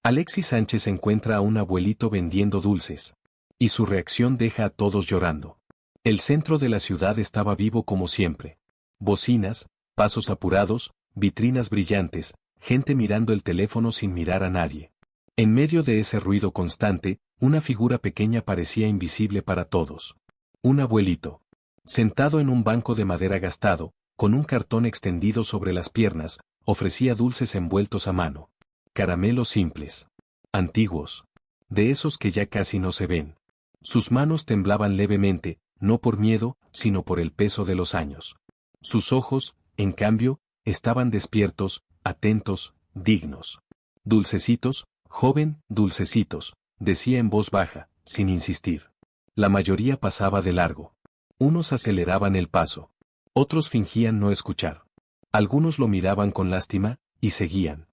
Alexis Sánchez encuentra a un abuelito vendiendo dulces. Y su reacción deja a todos llorando. El centro de la ciudad estaba vivo como siempre. Bocinas, pasos apurados, vitrinas brillantes, gente mirando el teléfono sin mirar a nadie. En medio de ese ruido constante, una figura pequeña parecía invisible para todos. Un abuelito. Sentado en un banco de madera gastado, con un cartón extendido sobre las piernas, ofrecía dulces envueltos a mano. Caramelos simples. Antiguos. De esos que ya casi no se ven. Sus manos temblaban levemente, no por miedo, sino por el peso de los años. Sus ojos, en cambio, estaban despiertos, atentos, dignos. Dulcecitos, joven, dulcecitos, decía en voz baja, sin insistir. La mayoría pasaba de largo. Unos aceleraban el paso. Otros fingían no escuchar. Algunos lo miraban con lástima, y seguían.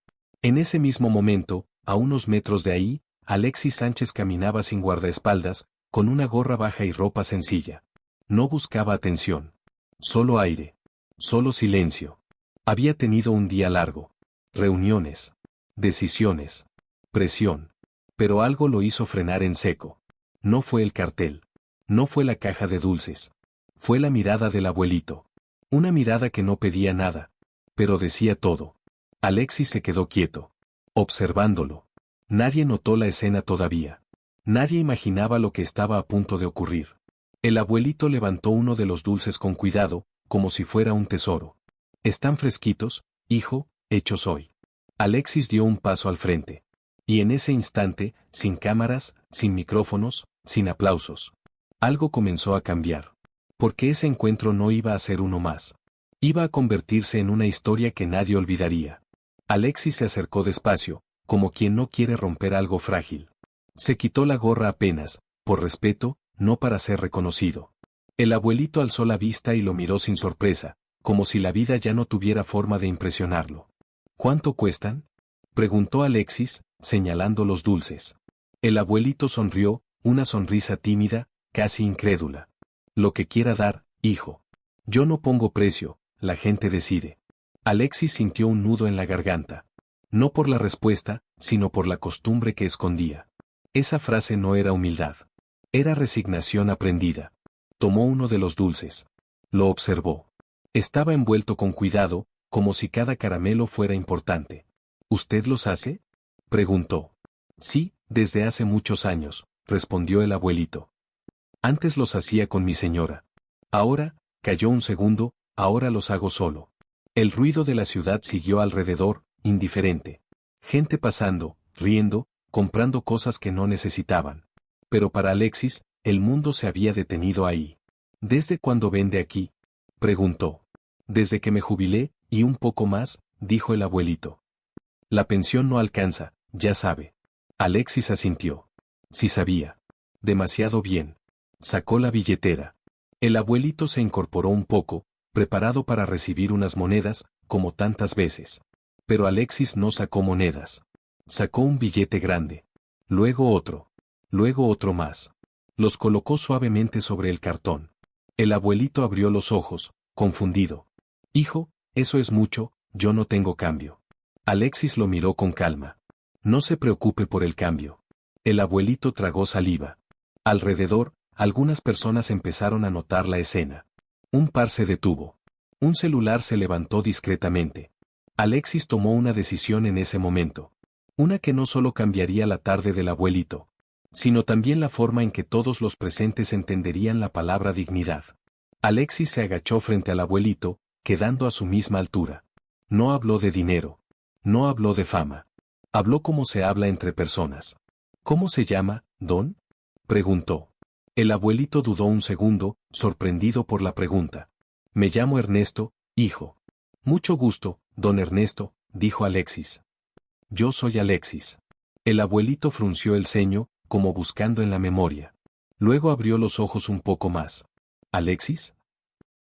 En ese mismo momento, a unos metros de ahí, Alexis Sánchez caminaba sin guardaespaldas, con una gorra baja y ropa sencilla. No buscaba atención. Solo aire. Solo silencio. Había tenido un día largo. Reuniones. Decisiones. Presión. Pero algo lo hizo frenar en seco. No fue el cartel. No fue la caja de dulces. Fue la mirada del abuelito. Una mirada que no pedía nada. Pero decía todo. Alexis se quedó quieto. Observándolo. Nadie notó la escena todavía. Nadie imaginaba lo que estaba a punto de ocurrir. El abuelito levantó uno de los dulces con cuidado, como si fuera un tesoro. «Están fresquitos, hijo, hechos hoy». Alexis dio un paso al frente. Y en ese instante, sin cámaras, sin micrófonos, sin aplausos, algo comenzó a cambiar. Porque ese encuentro no iba a ser uno más. Iba a convertirse en una historia que nadie olvidaría. Alexis se acercó despacio, como quien no quiere romper algo frágil. Se quitó la gorra apenas, por respeto, no para ser reconocido. El abuelito alzó la vista y lo miró sin sorpresa, como si la vida ya no tuviera forma de impresionarlo. «¿Cuánto cuestan?», preguntó Alexis, señalando los dulces. El abuelito sonrió, una sonrisa tímida, casi incrédula. «Lo que quiera dar, hijo. Yo no pongo precio, la gente decide». Alexis sintió un nudo en la garganta. No por la respuesta, sino por la costumbre que escondía. Esa frase no era humildad. Era resignación aprendida. Tomó uno de los dulces. Lo observó. Estaba envuelto con cuidado, como si cada caramelo fuera importante. «¿Usted los hace?», preguntó. «Sí, desde hace muchos años», respondió el abuelito. «Antes los hacía con mi señora. Ahora», calló un segundo, «ahora los hago solo». El ruido de la ciudad siguió alrededor, indiferente. Gente pasando, riendo, comprando cosas que no necesitaban. Pero para Alexis, el mundo se había detenido ahí. «¿Desde cuándo vende aquí?», preguntó. «Desde que me jubilé, y un poco más», dijo el abuelito. «La pensión no alcanza, ya sabe». Alexis asintió. Sí sabía. Demasiado bien. Sacó la billetera. El abuelito se incorporó un poco, preparado para recibir unas monedas, como tantas veces. Pero Alexis no sacó monedas. Sacó un billete grande. Luego otro más. Los colocó suavemente sobre el cartón. El abuelito abrió los ojos, confundido. «Hijo, eso es mucho, yo no tengo cambio». Alexis lo miró con calma. «No se preocupe por el cambio». El abuelito tragó saliva. Alrededor, algunas personas empezaron a notar la escena. Un par se detuvo. Un celular se levantó discretamente. Alexis tomó una decisión en ese momento. Una que no solo cambiaría la tarde del abuelito, sino también la forma en que todos los presentes entenderían la palabra dignidad. Alexis se agachó frente al abuelito, quedando a su misma altura. No habló de dinero. No habló de fama. Habló como se habla entre personas. «¿Cómo se llama, don?», preguntó. El abuelito dudó un segundo, sorprendido por la pregunta. «Me llamo Ernesto, hijo». «Mucho gusto, don Ernesto», dijo Alexis. «Yo soy Alexis». El abuelito frunció el ceño, como buscando en la memoria. Luego abrió los ojos un poco más. «¿Alexis?»,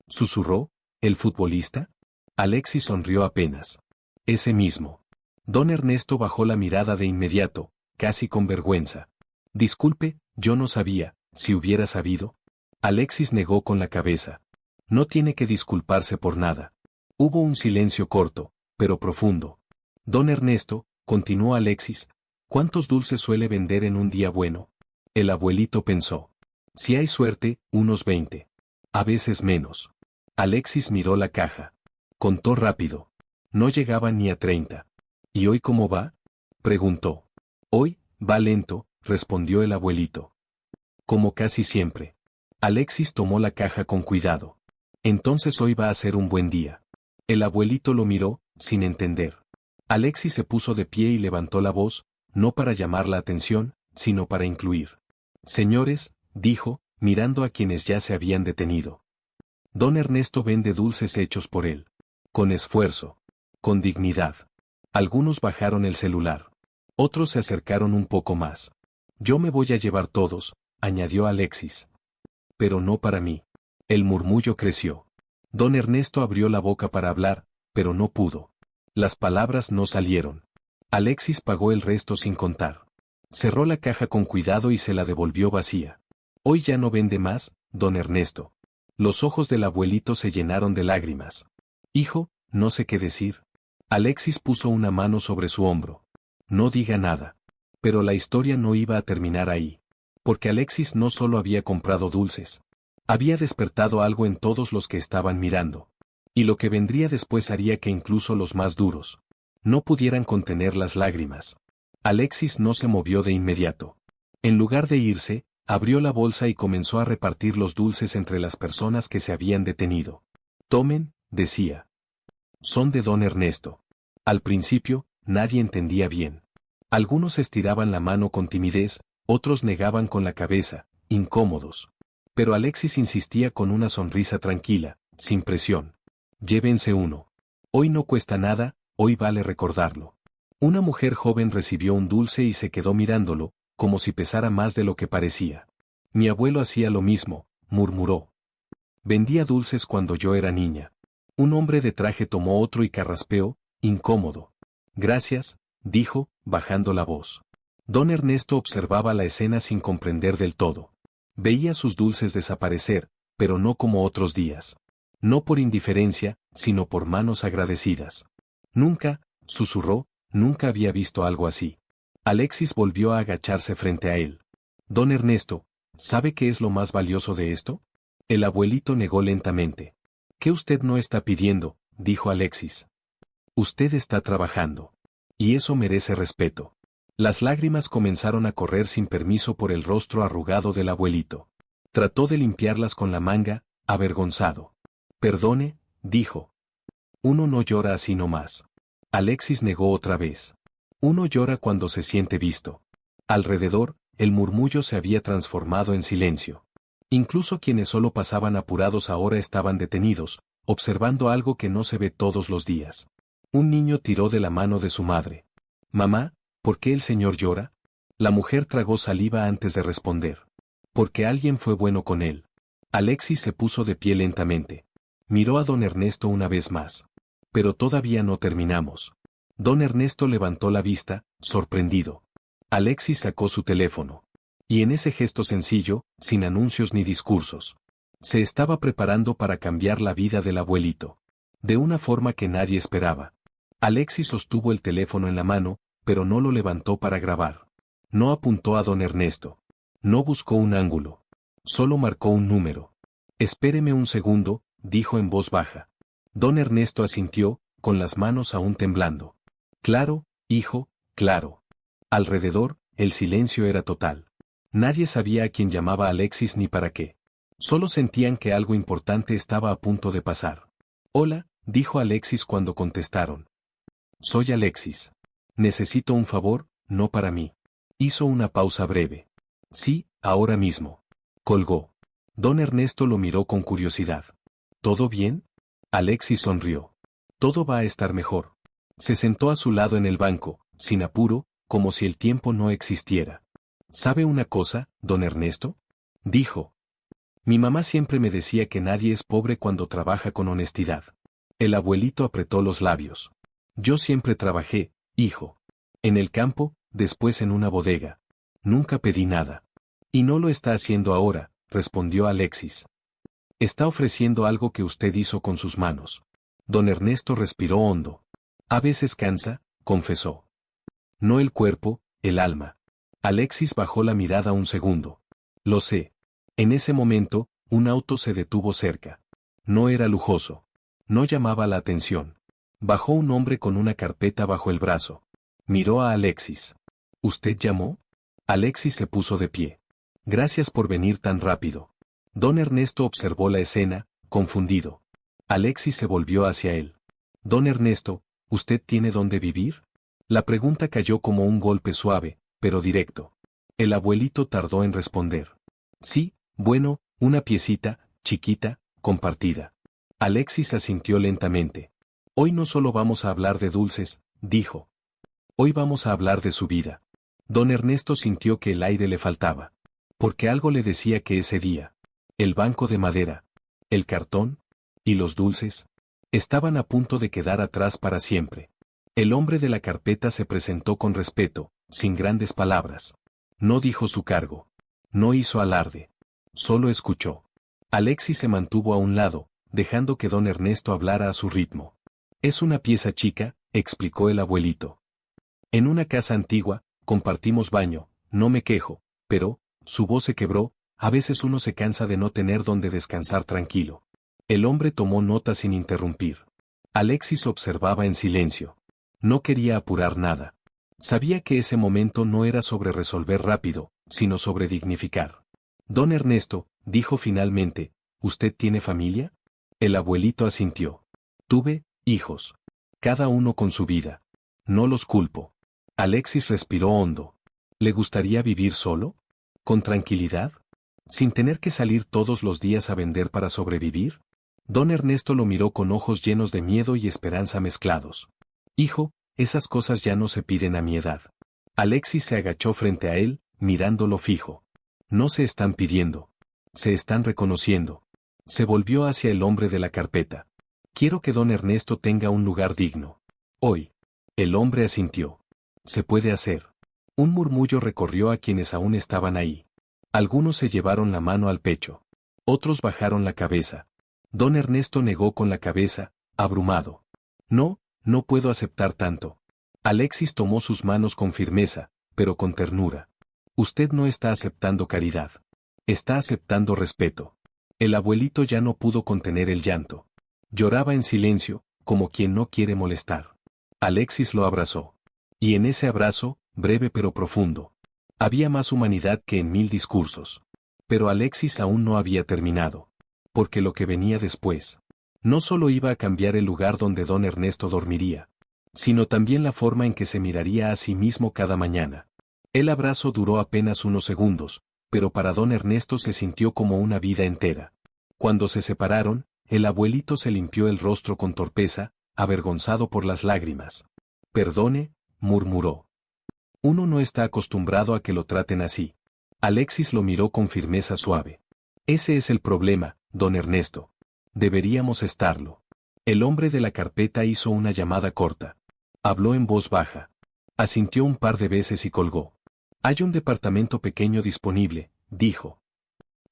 susurró. «¿El futbolista?». Alexis sonrió apenas. «Ese mismo». Don Ernesto bajó la mirada de inmediato, casi con vergüenza. «Disculpe, yo no sabía, si hubiera sabido». Alexis negó con la cabeza. «No tiene que disculparse por nada». Hubo un silencio corto, pero profundo. «Don Ernesto», continuó Alexis, ¿Cuántos dulces suele vender en un día bueno? El abuelito pensó. Si hay suerte, unos 20. A veces menos. Alexis miró la caja. Contó rápido. No llegaba ni a 30. ¿Y hoy cómo va? Preguntó. Hoy, va lento, respondió el abuelito. Como casi siempre. Alexis tomó la caja con cuidado. Entonces hoy va a ser un buen día. El abuelito lo miró, sin entender. Alexis se puso de pie y levantó la voz, no para llamar la atención, sino para incluir. Señores, dijo, mirando a quienes ya se habían detenido. Don Ernesto vende dulces hechos por él. Con esfuerzo. Con dignidad. Algunos bajaron el celular. Otros se acercaron un poco más. Yo me voy a llevar todos, añadió Alexis. Pero no para mí. El murmullo creció. Don Ernesto abrió la boca para hablar, pero no pudo. Las palabras no salieron. Alexis pagó el resto sin contar. Cerró la caja con cuidado y se la devolvió vacía. Hoy ya no vende más, don Ernesto. Los ojos del abuelito se llenaron de lágrimas. Hijo, no sé qué decir. Alexis puso una mano sobre su hombro. No diga nada. Pero la historia no iba a terminar ahí. Porque Alexis no solo había comprado dulces. Había despertado algo en todos los que estaban mirando. Y lo que vendría después haría que incluso los más duros no pudieran contener las lágrimas. Alexis no se movió de inmediato. En lugar de irse, abrió la bolsa y comenzó a repartir los dulces entre las personas que se habían detenido. Tomen, decía. Son de don Ernesto. Al principio, nadie entendía bien. Algunos estiraban la mano con timidez, otros negaban con la cabeza, incómodos. Pero Alexis insistía con una sonrisa tranquila, sin presión. Llévense uno. Hoy no cuesta nada, hoy vale recordarlo. Una mujer joven recibió un dulce y se quedó mirándolo, como si pesara más de lo que parecía. Mi abuelo hacía lo mismo, murmuró. Vendía dulces cuando yo era niña. Un hombre de traje tomó otro y carraspeó, incómodo. Gracias, dijo, bajando la voz. Don Ernesto observaba la escena sin comprender del todo. Veía sus dulces desaparecer, pero no como otros días. No por indiferencia, sino por manos agradecidas. Nunca, susurró, nunca había visto algo así. Alexis volvió a agacharse frente a él. Don Ernesto, ¿sabe qué es lo más valioso de esto? El abuelito negó lentamente. ¿Qué usted no está pidiendo?, dijo Alexis. Usted está trabajando. Y eso merece respeto. Las lágrimas comenzaron a correr sin permiso por el rostro arrugado del abuelito. Trató de limpiarlas con la manga, avergonzado. Perdone, dijo. Uno no llora así nomás. Alexis negó otra vez. Uno llora cuando se siente visto. Alrededor, el murmullo se había transformado en silencio. Incluso quienes solo pasaban apurados ahora estaban detenidos, observando algo que no se ve todos los días. Un niño tiró de la mano de su madre. Mamá, ¿por qué el señor llora? La mujer tragó saliva antes de responder. Porque alguien fue bueno con él. Alexis se puso de pie lentamente. Miró a don Ernesto una vez más. Pero todavía no terminamos. Don Ernesto levantó la vista, sorprendido. Alexis sacó su teléfono. Y en ese gesto sencillo, sin anuncios ni discursos, se estaba preparando para cambiar la vida del abuelito. De una forma que nadie esperaba. Alexis sostuvo el teléfono en la mano, pero no lo levantó para grabar. No apuntó a don Ernesto. No buscó un ángulo. Solo marcó un número. Espéreme un segundo, dijo en voz baja. Don Ernesto asintió, con las manos aún temblando. Claro, hijo, claro. Alrededor, el silencio era total. Nadie sabía a quién llamaba Alexis ni para qué. Solo sentían que algo importante estaba a punto de pasar. Hola, dijo Alexis cuando contestaron. Soy Alexis. Necesito un favor, no para mí. Hizo una pausa breve. Sí, ahora mismo. Colgó. Don Ernesto lo miró con curiosidad. ¿Todo bien? Alexis sonrió. Todo va a estar mejor. Se sentó a su lado en el banco, sin apuro, como si el tiempo no existiera. ¿Sabe una cosa, don Ernesto? Dijo. Mi mamá siempre me decía que nadie es pobre cuando trabaja con honestidad. El abuelito apretó los labios. Yo siempre trabajé, hijo. En el campo, después en una bodega. Nunca pedí nada. Y no lo está haciendo ahora, respondió Alexis. Está ofreciendo algo que usted hizo con sus manos. Don Ernesto respiró hondo. A veces cansa, confesó. No el cuerpo, el alma. Alexis bajó la mirada un segundo. Lo sé. En ese momento, un auto se detuvo cerca. No era lujoso. No llamaba la atención. Bajó un hombre con una carpeta bajo el brazo. Miró a Alexis. ¿Usted llamó? Alexis se puso de pie. Gracias por venir tan rápido. Don Ernesto observó la escena, confundido. Alexis se volvió hacia él. Don Ernesto, ¿usted tiene dónde vivir? La pregunta cayó como un golpe suave, pero directo. El abuelito tardó en responder. Sí, bueno, una piecita, chiquita, compartida. Alexis asintió lentamente. Hoy no solo vamos a hablar de dulces, dijo. Hoy vamos a hablar de su vida. Don Ernesto sintió que el aire le faltaba. Porque algo le decía que ese día, el banco de madera, el cartón y los dulces, estaban a punto de quedar atrás para siempre. El hombre de la carpeta se presentó con respeto, sin grandes palabras. No dijo su cargo. No hizo alarde. Solo escuchó. Alexis se mantuvo a un lado, dejando que don Ernesto hablara a su ritmo. Es una pieza chica, explicó el abuelito. En una casa antigua, compartimos baño, no me quejo, pero, su voz se quebró, a veces uno se cansa de no tener donde descansar tranquilo. El hombre tomó nota sin interrumpir. Alexis observaba en silencio. No quería apurar nada. Sabía que ese momento no era sobre resolver rápido, sino sobre dignificar. Don Ernesto, dijo finalmente, ¿usted tiene familia? El abuelito asintió. Tuve, hijos. Cada uno con su vida. No los culpo. Alexis respiró hondo. ¿Le gustaría vivir solo? ¿Con tranquilidad? ¿Sin tener que salir todos los días a vender para sobrevivir? Don Ernesto lo miró con ojos llenos de miedo y esperanza mezclados. Hijo, esas cosas ya no se piden a mi edad. Alexis se agachó frente a él, mirándolo fijo. No se están pidiendo. Se están reconociendo. Se volvió hacia el hombre de la carpeta. Quiero que don Ernesto tenga un lugar digno. Hoy. El hombre asintió. Se puede hacer. Un murmullo recorrió a quienes aún estaban ahí. Algunos se llevaron la mano al pecho. Otros bajaron la cabeza. Don Ernesto negó con la cabeza, abrumado. No, no puedo aceptar tanto. Alexis tomó sus manos con firmeza, pero con ternura. Usted no está aceptando caridad. Está aceptando respeto. El abuelito ya no pudo contener el llanto. Lloraba en silencio, como quien no quiere molestar. Alexis lo abrazó. Y en ese abrazo, breve pero profundo, había más humanidad que en 1000 discursos. Pero Alexis aún no había terminado. Porque lo que venía después, no solo iba a cambiar el lugar donde don Ernesto dormiría, sino también la forma en que se miraría a sí mismo cada mañana. El abrazo duró apenas unos segundos, pero para don Ernesto se sintió como una vida entera. Cuando se separaron, el abuelito se limpió el rostro con torpeza, avergonzado por las lágrimas. Perdone, murmuró. Uno no está acostumbrado a que lo traten así. Alexis lo miró con firmeza suave. Ese es el problema, don Ernesto. Deberíamos estarlo. El hombre de la carpeta hizo una llamada corta. Habló en voz baja. Asintió un par de veces y colgó. Hay un departamento pequeño disponible, dijo.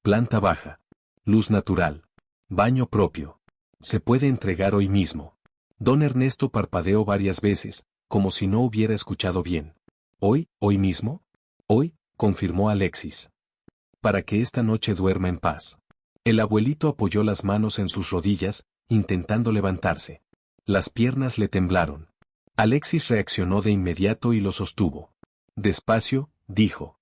Planta baja. Luz natural. Baño propio. Se puede entregar hoy mismo. Don Ernesto parpadeó varias veces, como si no hubiera escuchado bien. ¿Hoy mismo? Hoy, confirmó Alexis. Para que esta noche duerma en paz. El abuelito apoyó las manos en sus rodillas, intentando levantarse. Las piernas le temblaron. Alexis reaccionó de inmediato y lo sostuvo. Despacio, dijo.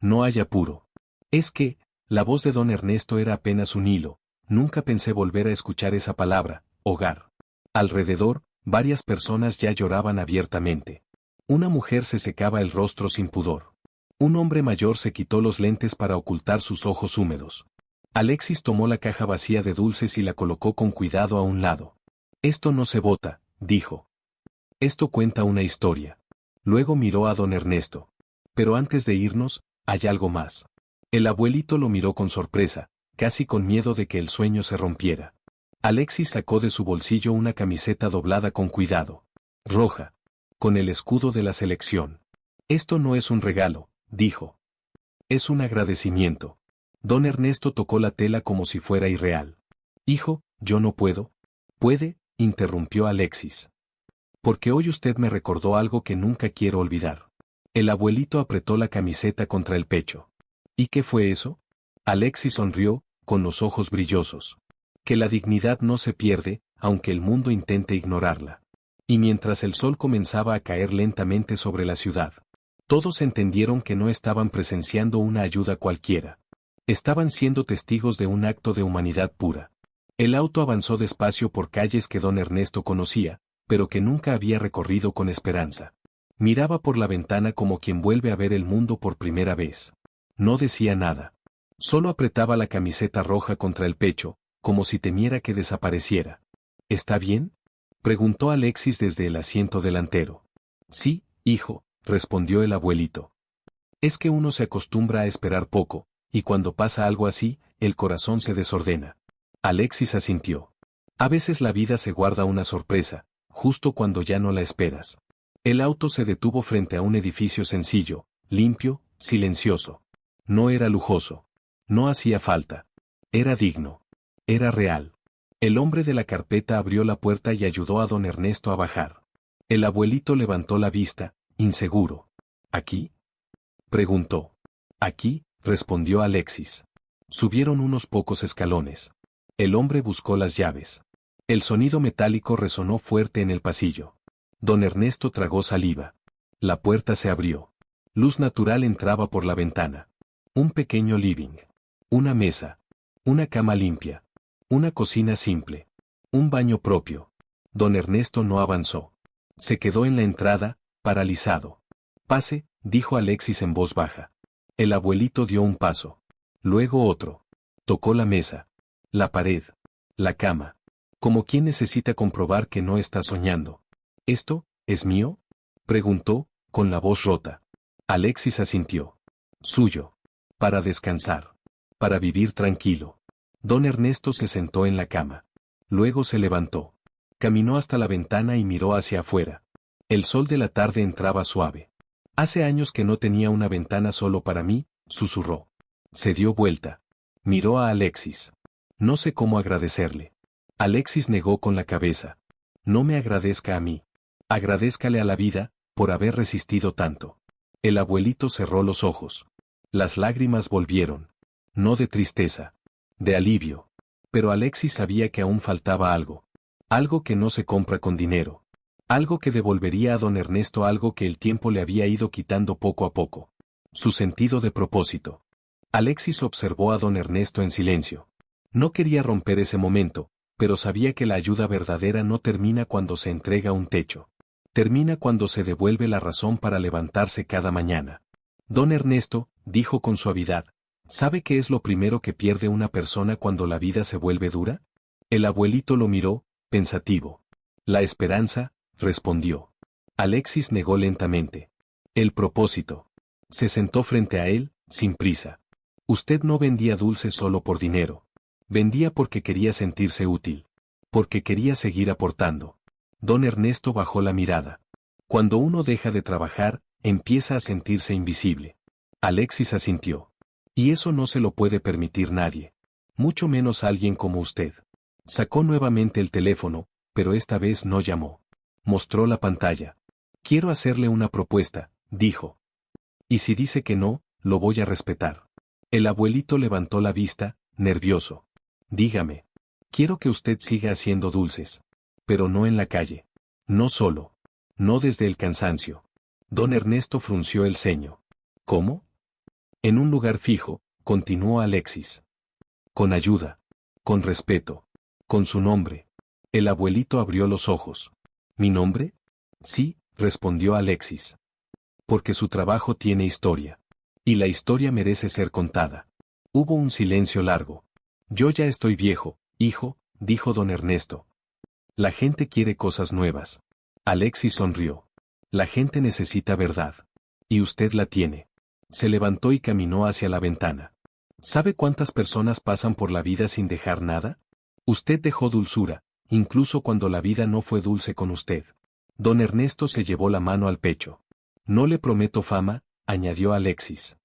No hay apuro. Es que, la voz de don Ernesto era apenas un hilo. Nunca pensé volver a escuchar esa palabra, hogar. Alrededor, varias personas ya lloraban abiertamente. Una mujer se secaba el rostro sin pudor. Un hombre mayor se quitó los lentes para ocultar sus ojos húmedos. Alexis tomó la caja vacía de dulces y la colocó con cuidado a un lado. Esto no se bota, dijo. Esto cuenta una historia. Luego miró a don Ernesto. Pero antes de irnos, hay algo más. El abuelito lo miró con sorpresa, casi con miedo de que el sueño se rompiera. Alexis sacó de su bolsillo una camiseta doblada con cuidado. Roja. Con el escudo de la selección. Esto no es un regalo, dijo. Es un agradecimiento. Don Ernesto tocó la tela como si fuera irreal. Hijo, yo no puedo. ¿Puede? Interrumpió Alexis. Porque hoy usted me recordó algo que nunca quiero olvidar. El abuelito apretó la camiseta contra el pecho. ¿Y qué fue eso? Alexis sonrió, con los ojos brillosos. Que la dignidad no se pierde, aunque el mundo intente ignorarla. Y mientras el sol comenzaba a caer lentamente sobre la ciudad, todos entendieron que no estaban presenciando una ayuda cualquiera. Estaban siendo testigos de un acto de humanidad pura. El auto avanzó despacio por calles que don Ernesto conocía, pero que nunca había recorrido con esperanza. Miraba por la ventana como quien vuelve a ver el mundo por primera vez. No decía nada. Solo apretaba la camiseta roja contra el pecho, como si temiera que desapareciera. ¿Está bien?, preguntó Alexis desde el asiento delantero. Sí, hijo, respondió el abuelito. Es que uno se acostumbra a esperar poco, y cuando pasa algo así, el corazón se desordena. Alexis asintió. A veces la vida se guarda una sorpresa, justo cuando ya no la esperas. El auto se detuvo frente a un edificio sencillo, limpio, silencioso. No era lujoso. No hacía falta. Era digno. Era real. El hombre de la carpeta abrió la puerta y ayudó a don Ernesto a bajar. El abuelito levantó la vista, inseguro. ¿Aquí?, preguntó. Aquí, respondió Alexis. Subieron unos pocos escalones. El hombre buscó las llaves. El sonido metálico resonó fuerte en el pasillo. Don Ernesto tragó saliva. La puerta se abrió. Luz natural entraba por la ventana. Un pequeño living. Una mesa. Una cama limpia. Una cocina simple. Un baño propio. Don Ernesto no avanzó. Se quedó en la entrada, paralizado. Pase, dijo Alexis en voz baja. El abuelito dio un paso. Luego otro. Tocó la mesa. La pared. La cama. Como quien necesita comprobar que no está soñando. ¿Esto, es mío?, preguntó, con la voz rota. Alexis asintió. Suyo. Para descansar. Para vivir tranquilo. Don Ernesto se sentó en la cama. Luego se levantó. Caminó hasta la ventana y miró hacia afuera. El sol de la tarde entraba suave. Hace años que no tenía una ventana solo para mí, susurró. Se dio vuelta. Miró a Alexis. No sé cómo agradecerle. Alexis negó con la cabeza. No me agradezca a mí. Agradézcale a la vida, por haber resistido tanto. El abuelito cerró los ojos. Las lágrimas volvieron. No de tristeza. De alivio. Pero Alexis sabía que aún faltaba algo. Algo que no se compra con dinero. Algo que devolvería a don Ernesto algo que el tiempo le había ido quitando poco a poco. Su sentido de propósito. Alexis observó a don Ernesto en silencio. No quería romper ese momento, pero sabía que la ayuda verdadera no termina cuando se entrega un techo. Termina cuando se devuelve la razón para levantarse cada mañana. Don Ernesto, dijo con suavidad, ¿sabe qué es lo primero que pierde una persona cuando la vida se vuelve dura? El abuelito lo miró, pensativo. La esperanza, respondió. Alexis negó lentamente. El propósito. Se sentó frente a él, sin prisa. Usted no vendía dulces solo por dinero. Vendía porque quería sentirse útil. Porque quería seguir aportando. Don Ernesto bajó la mirada. Cuando uno deja de trabajar, empieza a sentirse invisible. Alexis asintió. Y eso no se lo puede permitir nadie. Mucho menos alguien como usted. Sacó nuevamente el teléfono, pero esta vez no llamó. Mostró la pantalla. Quiero hacerle una propuesta, dijo. Y si dice que no, lo voy a respetar. El abuelito levantó la vista, nervioso. Dígame. Quiero que usted siga haciendo dulces. Pero no en la calle. No solo. No desde el cansancio. Don Ernesto frunció el ceño. ¿Cómo? En un lugar fijo, continuó Alexis. Con ayuda. Con respeto. Con su nombre. El abuelito abrió los ojos. ¿Mi nombre? Sí, respondió Alexis. Porque su trabajo tiene historia. Y la historia merece ser contada. Hubo un silencio largo. Yo ya estoy viejo, hijo, dijo don Ernesto. La gente quiere cosas nuevas. Alexis sonrió. La gente necesita verdad. Y usted la tiene. Se levantó y caminó hacia la ventana. ¿Sabe cuántas personas pasan por la vida sin dejar nada? Usted dejó dulzura, incluso cuando la vida no fue dulce con usted. Don Ernesto se llevó la mano al pecho. No le prometo fama, añadió Alexis.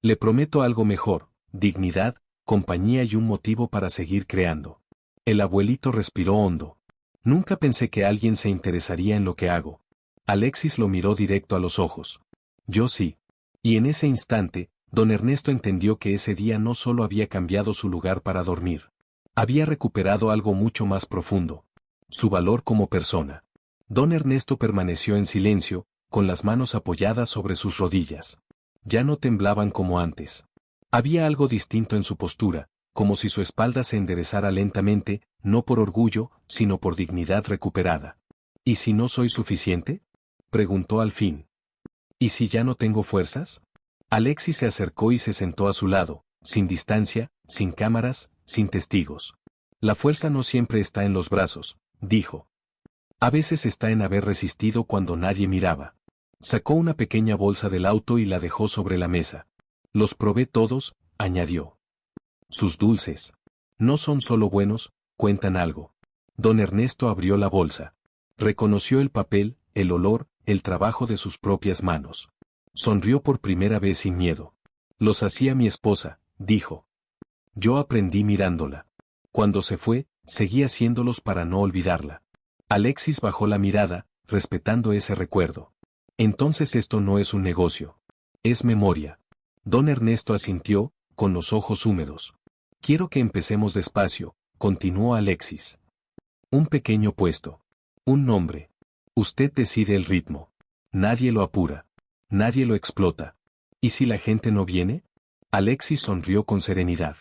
Le prometo algo mejor, dignidad, compañía y un motivo para seguir creando. El abuelito respiró hondo. Nunca pensé que alguien se interesaría en lo que hago. Alexis lo miró directo a los ojos. Yo sí. Y en ese instante, don Ernesto entendió que ese día no solo había cambiado su lugar para dormir. Había recuperado algo mucho más profundo. Su valor como persona. Don Ernesto permaneció en silencio, con las manos apoyadas sobre sus rodillas. Ya no temblaban como antes. Había algo distinto en su postura, como si su espalda se enderezara lentamente, no por orgullo, sino por dignidad recuperada. ¿Y si no soy suficiente?, preguntó al fin. ¿Y si ya no tengo fuerzas? Alexis se acercó y se sentó a su lado, sin distancia, sin cámaras, sin testigos. La fuerza no siempre está en los brazos, dijo. A veces está en haber resistido cuando nadie miraba. Sacó una pequeña bolsa del auto y la dejó sobre la mesa. Los probé todos, añadió. Sus dulces. No son solo buenos, cuentan algo. Don Ernesto abrió la bolsa. Reconoció el papel, el olor, el trabajo de sus propias manos. Sonrió por primera vez sin miedo. Los hacía mi esposa, dijo. Yo aprendí mirándola. Cuando se fue, seguí haciéndolos para no olvidarla. Alexis bajó la mirada, respetando ese recuerdo. Entonces esto no es un negocio. Es memoria. Don Ernesto asintió, con los ojos húmedos. Quiero que empecemos despacio, continuó Alexis. Un pequeño puesto. Un nombre. Usted decide el ritmo. Nadie lo apura. Nadie lo explota. ¿Y si la gente no viene? Alexis sonrió con serenidad.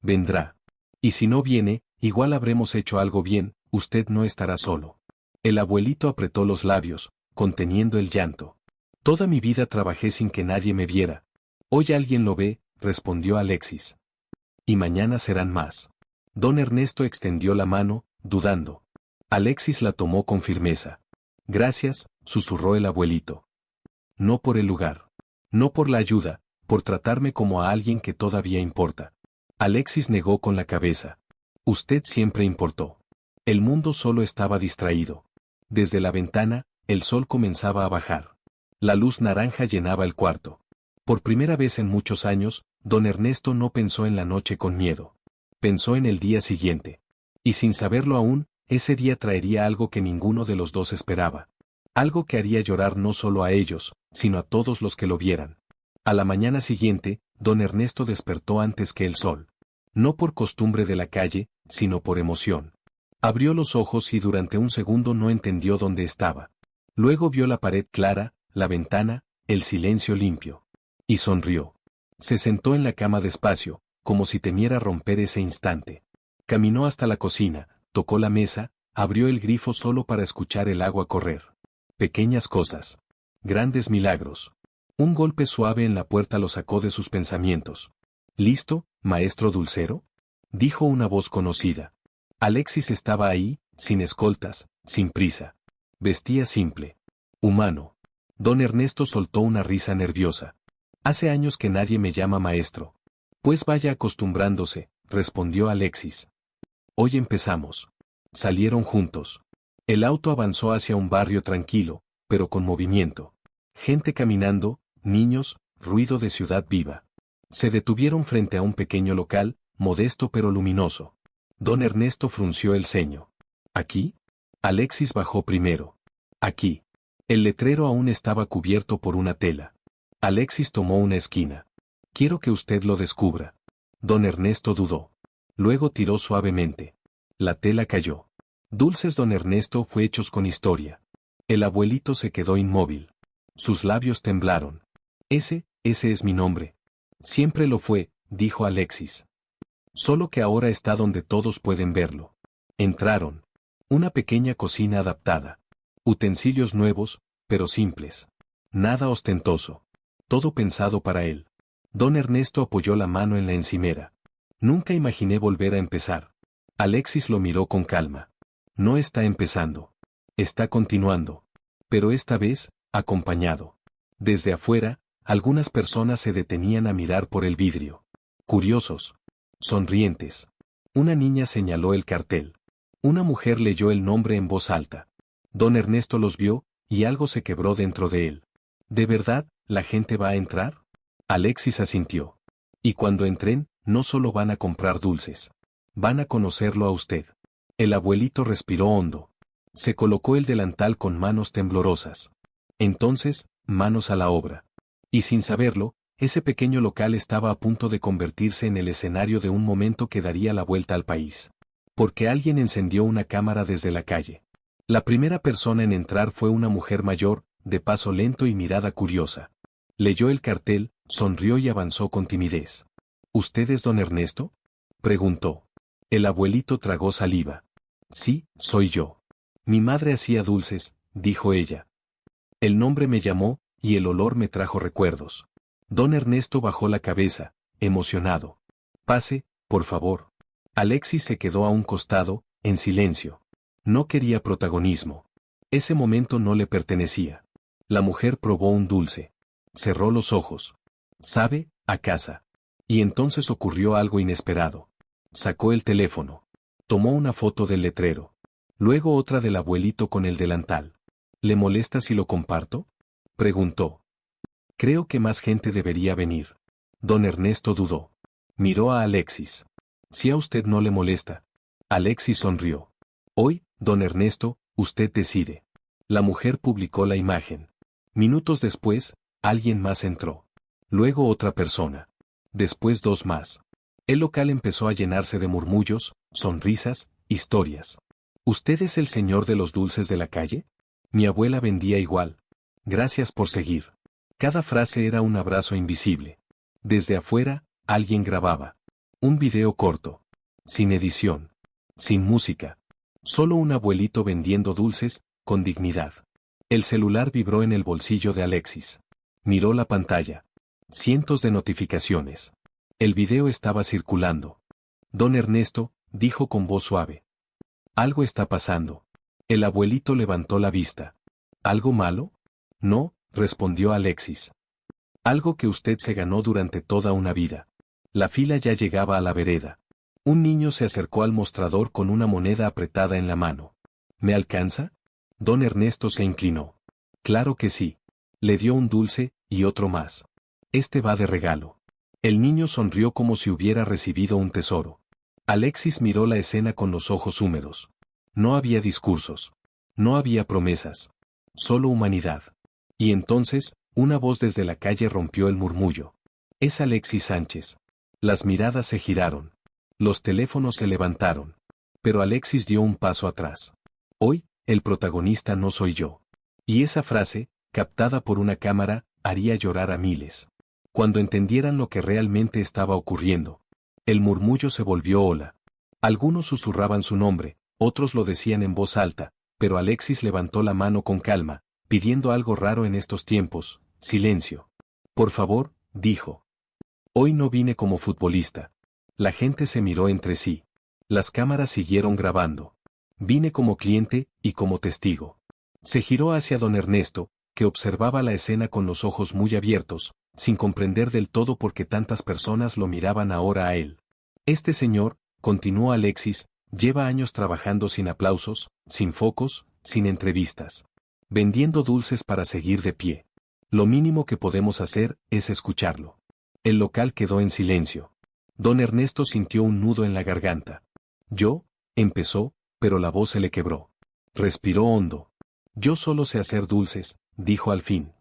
Vendrá. Y si no viene, igual habremos hecho algo bien, usted no estará solo. El abuelito apretó los labios, conteniendo el llanto. Toda mi vida trabajé sin que nadie me viera. Hoy alguien lo ve, respondió Alexis. Y mañana serán más. Don Ernesto extendió la mano, dudando. Alexis la tomó con firmeza. Gracias, susurró el abuelito. No por el lugar. No por la ayuda, por tratarme como a alguien que todavía importa. Alexis negó con la cabeza. Usted siempre importó. El mundo solo estaba distraído. Desde la ventana, el sol comenzaba a bajar. La luz naranja llenaba el cuarto. Por primera vez en muchos años, don Ernesto no pensó en la noche con miedo. Pensó en el día siguiente. Y sin saberlo aún, ese día traería algo que ninguno de los dos esperaba. Algo que haría llorar no solo a ellos, sino a todos los que lo vieran. A la mañana siguiente, don Ernesto despertó antes que el sol. No por costumbre de la calle, sino por emoción. Abrió los ojos y durante un segundo no entendió dónde estaba. Luego vio la pared clara, la ventana, el silencio limpio. Y sonrió. Se sentó en la cama despacio, como si temiera romper ese instante. Caminó hasta la cocina, tocó la mesa, abrió el grifo solo para escuchar el agua correr. Pequeñas cosas. Grandes milagros. Un golpe suave en la puerta lo sacó de sus pensamientos. ¿Listo, maestro dulcero?, dijo una voz conocida. Alexis estaba ahí, sin escoltas, sin prisa. Vestía simple. Humano. Don Ernesto soltó una risa nerviosa. Hace años que nadie me llama maestro. Pues vaya acostumbrándose, respondió Alexis. Hoy empezamos. Salieron juntos. El auto avanzó hacia un barrio tranquilo, pero con movimiento. Gente caminando, niños, ruido de ciudad viva. Se detuvieron frente a un pequeño local, modesto pero luminoso. Don Ernesto frunció el ceño. ¿Aquí? Alexis bajó primero. Aquí. El letrero aún estaba cubierto por una tela. Alexis tomó una esquina. Quiero que usted lo descubra. Don Ernesto dudó. Luego tiró suavemente. La tela cayó. Dulces don Ernesto fue hechos con historia. El abuelito se quedó inmóvil. Sus labios temblaron. Ese es mi nombre. Siempre lo fue, dijo Alexis. Solo que ahora está donde todos pueden verlo. Entraron. Una pequeña cocina adaptada. Utensilios nuevos, pero simples. Nada ostentoso. Todo pensado para él. Don Ernesto apoyó la mano en la encimera. Nunca imaginé volver a empezar. Alexis lo miró con calma. No está empezando. Está continuando. Pero esta vez, acompañado. Desde afuera, algunas personas se detenían a mirar por el vidrio. Curiosos. Sonrientes. Una niña señaló el cartel. Una mujer leyó el nombre en voz alta. Don Ernesto los vio, y algo se quebró dentro de él. ¿De verdad, la gente va a entrar? Alexis asintió. Y cuando entren, no solo van a comprar dulces. Van a conocerlo a usted. El abuelito respiró hondo. Se colocó el delantal con manos temblorosas. Entonces, manos a la obra. Y sin saberlo, ese pequeño local estaba a punto de convertirse en el escenario de un momento que daría la vuelta al país. Porque alguien encendió una cámara desde la calle. La primera persona en entrar fue una mujer mayor, de paso lento y mirada curiosa. Leyó el cartel, sonrió y avanzó con timidez. ¿Usted es don Ernesto?, preguntó. El abuelito tragó saliva. Sí, soy yo. Mi madre hacía dulces, dijo ella. El nombre me llamó, y el olor me trajo recuerdos. Don Ernesto bajó la cabeza, emocionado. Pase, por favor. Alexis se quedó a un costado, en silencio. No quería protagonismo. Ese momento no le pertenecía. La mujer probó un dulce. Cerró los ojos. ¿Sabe? A casa. Y entonces ocurrió algo inesperado. Sacó el teléfono. Tomó una foto del letrero. Luego otra del abuelito con el delantal. ¿Le molesta si lo comparto?, preguntó. Creo que más gente debería venir. Don Ernesto dudó. Miró a Alexis. Si a usted no le molesta. Alexis sonrió. Hoy, don Ernesto, usted decide. La mujer publicó la imagen. Minutos después, alguien más entró. Luego otra persona. Después dos más. El local empezó a llenarse de murmullos, sonrisas, historias. ¿Usted es el señor de los dulces de la calle? Mi abuela vendía igual. Gracias por seguir. Cada frase era un abrazo invisible. Desde afuera, alguien grababa. Un video corto. Sin edición. Sin música. Solo un abuelito vendiendo dulces, con dignidad. El celular vibró en el bolsillo de Alexis. Miró la pantalla. Cientos de notificaciones. El video estaba circulando. Don Ernesto, dijo con voz suave. Algo está pasando. El abuelito levantó la vista. ¿Algo malo? No, respondió Alexis. Algo que usted se ganó durante toda una vida. La fila ya llegaba a la vereda. Un niño se acercó al mostrador con una moneda apretada en la mano. ¿Me alcanza? Don Ernesto se inclinó. Claro que sí. Le dio un dulce, y otro más. Este va de regalo. El niño sonrió como si hubiera recibido un tesoro. Alexis miró la escena con los ojos húmedos. No había discursos. No había promesas. Solo humanidad. Y entonces, una voz desde la calle rompió el murmullo. Es Alexis Sánchez. Las miradas se giraron. Los teléfonos se levantaron. Pero Alexis dio un paso atrás. Hoy, el protagonista no soy yo. Y esa frase, captada por una cámara, haría llorar a miles. Cuando entendieran lo que realmente estaba ocurriendo. El murmullo se volvió ola. Algunos susurraban su nombre, otros lo decían en voz alta, pero Alexis levantó la mano con calma, pidiendo algo raro en estos tiempos: silencio. Por favor, dijo. Hoy no vine como futbolista. La gente se miró entre sí. Las cámaras siguieron grabando. Vine como cliente, y como testigo. Se giró hacia don Ernesto, que observaba la escena con los ojos muy abiertos, sin comprender del todo por qué tantas personas lo miraban ahora a él. Este señor, continuó Alexis, lleva años trabajando sin aplausos, sin focos, sin entrevistas. Vendiendo dulces para seguir de pie. Lo mínimo que podemos hacer es escucharlo. El local quedó en silencio. Don Ernesto sintió un nudo en la garganta. Yo, empezó, pero la voz se le quebró. Respiró hondo. Yo solo sé hacer dulces, dijo al fin.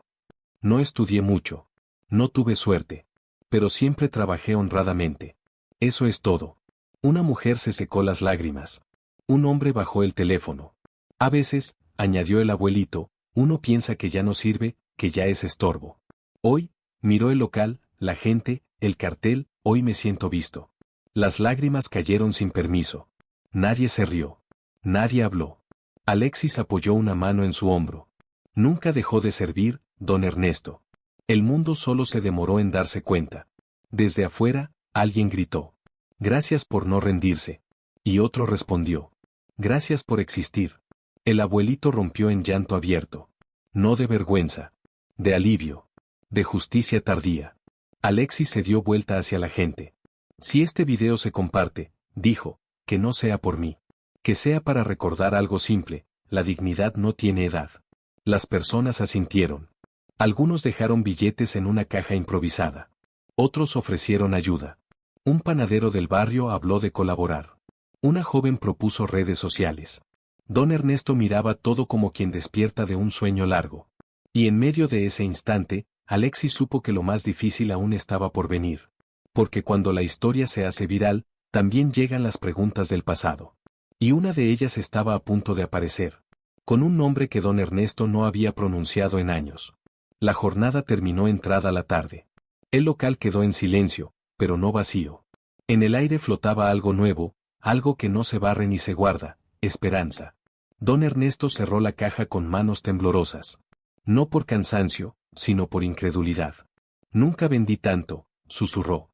No estudié mucho. No tuve suerte. Pero siempre trabajé honradamente. Eso es todo. Una mujer se secó las lágrimas. Un hombre bajó el teléfono. A veces, añadió el abuelito, uno piensa que ya no sirve, que ya es estorbo. Hoy, miró el local, la gente, el cartel, hoy me siento visto. Las lágrimas cayeron sin permiso. Nadie se rió. Nadie habló. Alexis apoyó una mano en su hombro. Nunca dejó de servir, don Ernesto. El mundo solo se demoró en darse cuenta. Desde afuera, alguien gritó. Gracias por no rendirse. Y otro respondió. Gracias por existir. El abuelito rompió en llanto abierto. No de vergüenza. De alivio. De justicia tardía. Alexis se dio vuelta hacia la gente. Si este video se comparte, dijo, que no sea por mí. Que sea para recordar algo simple: la dignidad no tiene edad. Las personas asintieron. Algunos dejaron billetes en una caja improvisada. Otros ofrecieron ayuda. Un panadero del barrio habló de colaborar. Una joven propuso redes sociales. Don Ernesto miraba todo como quien despierta de un sueño largo. Y en medio de ese instante, Alexis supo que lo más difícil aún estaba por venir. Porque cuando la historia se hace viral, también llegan las preguntas del pasado. Y una de ellas estaba a punto de aparecer. Con un nombre que don Ernesto no había pronunciado en años. La jornada terminó entrada la tarde. El local quedó en silencio, pero no vacío. En el aire flotaba algo nuevo, algo que no se barre ni se guarda, esperanza. Don Ernesto cerró la caja con manos temblorosas. No por cansancio, sino por incredulidad. Nunca vendí tanto, susurró.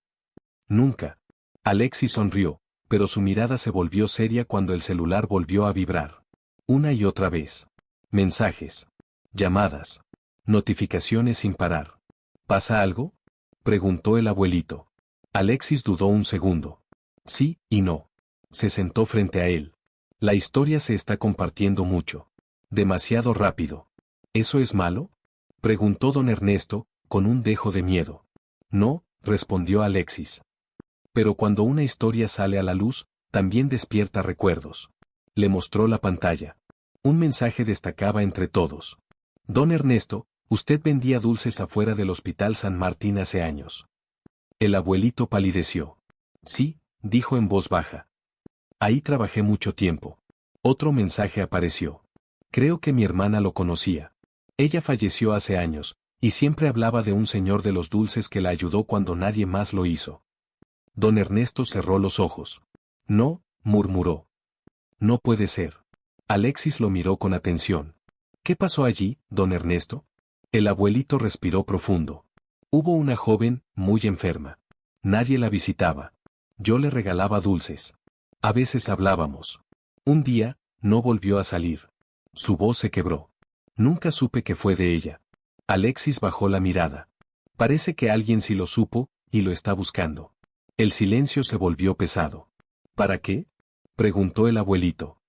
Nunca. Alexis sonrió, pero su mirada se volvió seria cuando el celular volvió a vibrar. Una y otra vez. Mensajes. Llamadas. Notificaciones sin parar. ¿Pasa algo?, preguntó el abuelito. Alexis dudó un segundo. Sí y no. Se sentó frente a él. La historia se está compartiendo mucho. Demasiado rápido. ¿Eso es malo?, preguntó don Ernesto, con un dejo de miedo. No, respondió Alexis. Pero cuando una historia sale a la luz, también despierta recuerdos. Le mostró la pantalla. Un mensaje destacaba entre todos. Don Ernesto, usted vendía dulces afuera del Hospital San Martín hace años. El abuelito palideció. Sí, dijo en voz baja. Ahí trabajé mucho tiempo. Otro mensaje apareció. Creo que mi hermana lo conocía. Ella falleció hace años, y siempre hablaba de un señor de los dulces que la ayudó cuando nadie más lo hizo. Don Ernesto cerró los ojos. No, murmuró. No puede ser. Alexis lo miró con atención. ¿Qué pasó allí, don Ernesto? El abuelito respiró profundo. Hubo una joven, muy enferma. Nadie la visitaba. Yo le regalaba dulces. A veces hablábamos. Un día, no volvió a salir. Su voz se quebró. Nunca supe qué fue de ella. Alexis bajó la mirada. Parece que alguien sí lo supo, y lo está buscando. El silencio se volvió pesado. ¿Para qué?, preguntó el abuelito.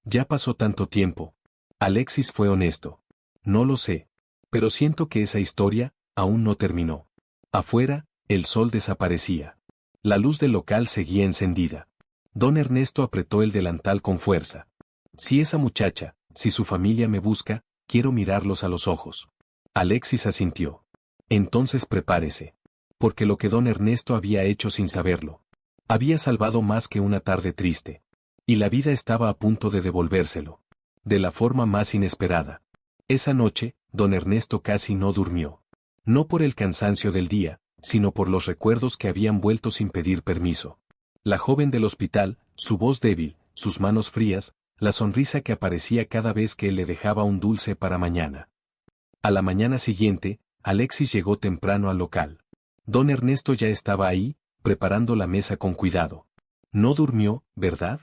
Ya pasó tanto tiempo. Alexis fue honesto. No lo sé. Pero siento que esa historia aún no terminó. Afuera, el sol desaparecía. La luz del local seguía encendida. Don Ernesto apretó el delantal con fuerza. Si esa muchacha, si su familia me busca, quiero mirarlos a los ojos. Alexis asintió. Entonces prepárese. Porque lo que don Ernesto había hecho sin saberlo. Había salvado más que una tarde triste. Y la vida estaba a punto de devolvérselo. De la forma más inesperada. Esa noche, don Ernesto casi no durmió. No por el cansancio del día, sino por los recuerdos que habían vuelto sin pedir permiso. La joven del hospital, su voz débil, sus manos frías, la sonrisa que aparecía cada vez que él le dejaba un dulce para mañana. A la mañana siguiente, Alexis llegó temprano al local. Don Ernesto ya estaba ahí, preparando la mesa con cuidado. ¿No durmió, verdad?,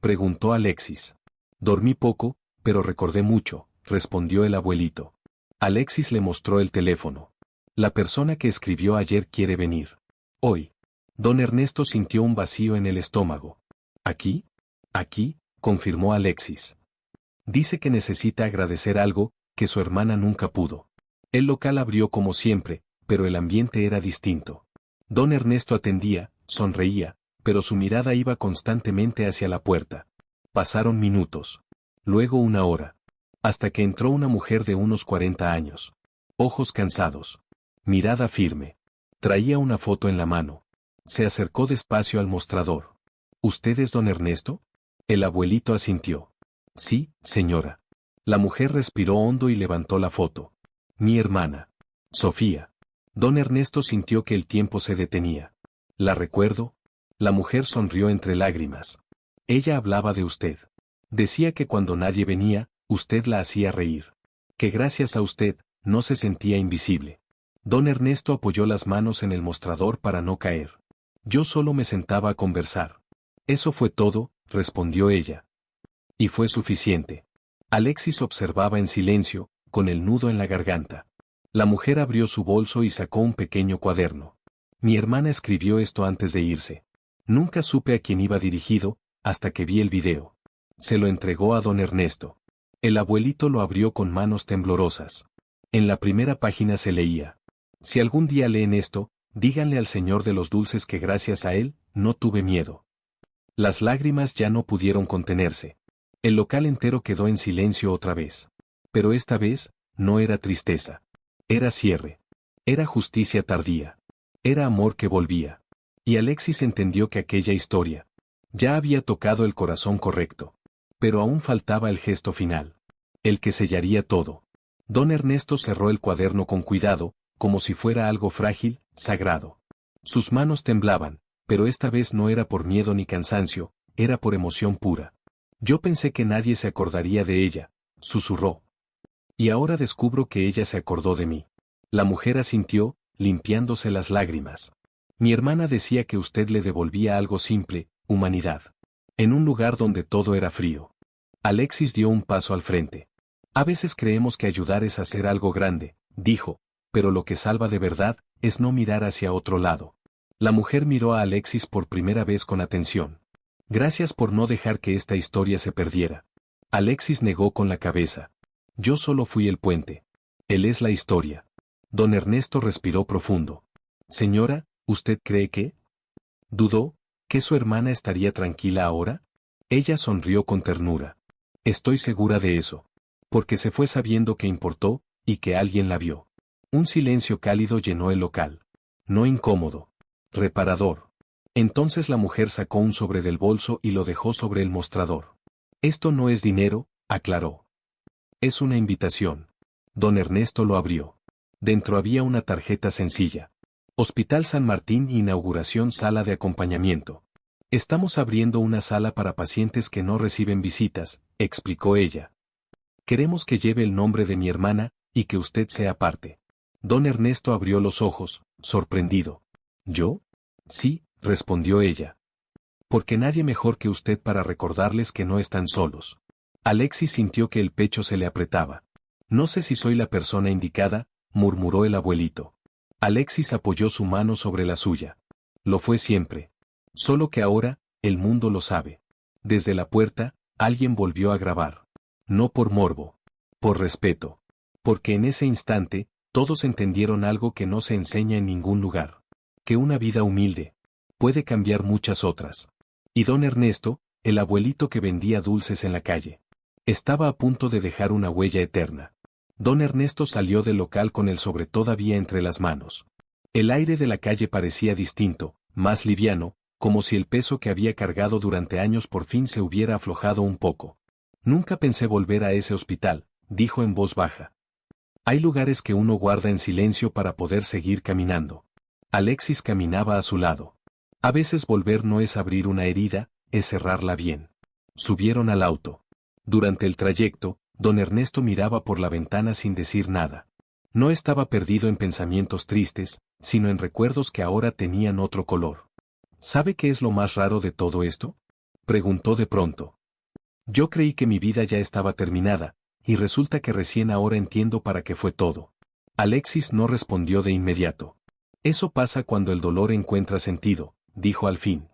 preguntó Alexis. Dormí poco, pero recordé mucho, respondió el abuelito. Alexis le mostró el teléfono. La persona que escribió ayer quiere venir. Hoy. Don Ernesto sintió un vacío en el estómago. ¿Aquí? Aquí, confirmó Alexis. Dice que necesita agradecer algo que su hermana nunca pudo. El local abrió como siempre, pero el ambiente era distinto. Don Ernesto atendía, sonreía, pero su mirada iba constantemente hacia la puerta. Pasaron minutos. Luego una hora. Hasta que entró una mujer de unos 40 años. Ojos cansados. Mirada firme. Traía una foto en la mano. Se acercó despacio al mostrador. ¿Usted es don Ernesto?, el abuelito asintió. Sí, señora. La mujer respiró hondo y levantó la foto. Mi hermana. Sofía. Don Ernesto sintió que el tiempo se detenía. ¿La recuerdo? La mujer sonrió entre lágrimas. Ella hablaba de usted. Decía que cuando nadie venía, usted la hacía reír. Que gracias a usted, no se sentía invisible. Don Ernesto apoyó las manos en el mostrador para no caer. Yo solo me sentaba a conversar. Eso fue todo, respondió ella. Y fue suficiente. Alexis observaba en silencio, con el nudo en la garganta. La mujer abrió su bolso y sacó un pequeño cuaderno. Mi hermana escribió esto antes de irse. Nunca supe a quién iba dirigido, hasta que vi el video. Se lo entregó a don Ernesto. El abuelito lo abrió con manos temblorosas. En la primera página se leía: si algún día leen esto, díganle al señor de los dulces que gracias a él, no tuve miedo. Las lágrimas ya no pudieron contenerse. El local entero quedó en silencio otra vez. Pero esta vez, no era tristeza. Era cierre. Era justicia tardía. Era amor que volvía. Y Alexis entendió que aquella historia ya había tocado el corazón correcto. Pero aún faltaba el gesto final. El que sellaría todo. Don Ernesto cerró el cuaderno con cuidado, como si fuera algo frágil, sagrado. Sus manos temblaban, pero esta vez no era por miedo ni cansancio, era por emoción pura. Yo pensé que nadie se acordaría de ella, susurró. Y ahora descubro que ella se acordó de mí. La mujer asintió, limpiándose las lágrimas. Mi hermana decía que usted le devolvía algo simple, humanidad. En un lugar donde todo era frío. Alexis dio un paso al frente. A veces creemos que ayudar es hacer algo grande, dijo, pero lo que salva de verdad es no mirar hacia otro lado. La mujer miró a Alexis por primera vez con atención. Gracias por no dejar que esta historia se perdiera. Alexis negó con la cabeza. Yo solo fui el puente. Él es la historia. Don Ernesto respiró profundo. Señora, ¿usted cree que? ¿Dudó? ¿Que su hermana estaría tranquila ahora? Ella sonrió con ternura. Estoy segura de eso. Porque se fue sabiendo que importó, y que alguien la vio. Un silencio cálido llenó el local. No incómodo. Reparador. Entonces la mujer sacó un sobre del bolso y lo dejó sobre el mostrador. Esto no es dinero, aclaró. Es una invitación. Don Ernesto lo abrió. Dentro había una tarjeta sencilla. Hospital San Martín, inauguración sala de acompañamiento. Estamos abriendo una sala para pacientes que no reciben visitas, explicó ella. Queremos que lleve el nombre de mi hermana, y que usted sea parte. Don Ernesto abrió los ojos, sorprendido. ¿Yo? Sí, respondió ella. Porque nadie mejor que usted para recordarles que no están solos. Alexis sintió que el pecho se le apretaba. No sé si soy la persona indicada, murmuró el abuelito. Alexis apoyó su mano sobre la suya. Lo fue siempre. Solo que ahora, el mundo lo sabe. Desde la puerta, alguien volvió a grabar. No por morbo. Por respeto. Porque en ese instante, todos entendieron algo que no se enseña en ningún lugar. Que una vida humilde puede cambiar muchas otras. Y don Ernesto, el abuelito que vendía dulces en la calle, estaba a punto de dejar una huella eterna. Don Ernesto salió del local con el sobre todavía entre las manos. El aire de la calle parecía distinto, más liviano, como si el peso que había cargado durante años por fin se hubiera aflojado un poco. Nunca pensé volver a ese hospital, dijo en voz baja. Hay lugares que uno guarda en silencio para poder seguir caminando. Alexis caminaba a su lado. A veces volver no es abrir una herida, es cerrarla bien. Subieron al auto. Durante el trayecto, don Ernesto miraba por la ventana sin decir nada. No estaba perdido en pensamientos tristes, sino en recuerdos que ahora tenían otro color. ¿Sabe qué es lo más raro de todo esto? Preguntó de pronto. Yo creí que mi vida ya estaba terminada, y resulta que recién ahora entiendo para qué fue todo. Alexis no respondió de inmediato. Eso pasa cuando el dolor encuentra sentido, dijo al fin.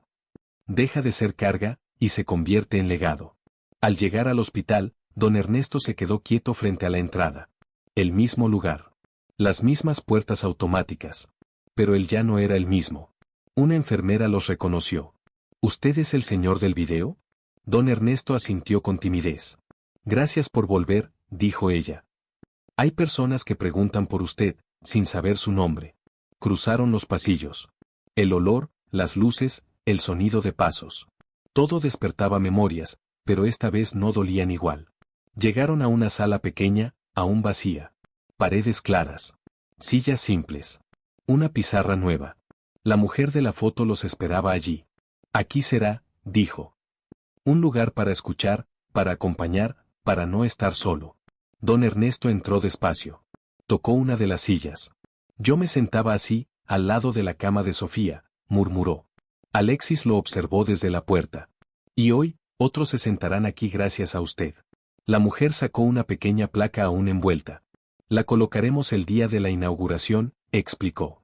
Deja de ser carga, y se convierte en legado. Al llegar al hospital, don Ernesto se quedó quieto frente a la entrada. El mismo lugar. Las mismas puertas automáticas. Pero él ya no era el mismo. Una enfermera los reconoció. ¿Usted es el señor del video? Don Ernesto asintió con timidez. Gracias por volver, dijo ella. Hay personas que preguntan por usted, sin saber su nombre. Cruzaron los pasillos. El olor, las luces, el sonido de pasos. Todo despertaba memorias, pero esta vez no dolían igual. Llegaron a una sala pequeña, aún vacía. Paredes claras. Sillas simples. Una pizarra nueva. La mujer de la foto los esperaba allí. Aquí será, dijo. Un lugar para escuchar, para acompañar, para no estar solo. Don Ernesto entró despacio. Tocó una de las sillas. Yo me sentaba así, al lado de la cama de Sofía, murmuró. Alexis lo observó desde la puerta. Y hoy, otros se sentarán aquí gracias a usted. La mujer sacó una pequeña placa aún envuelta. La colocaremos el día de la inauguración, explicó.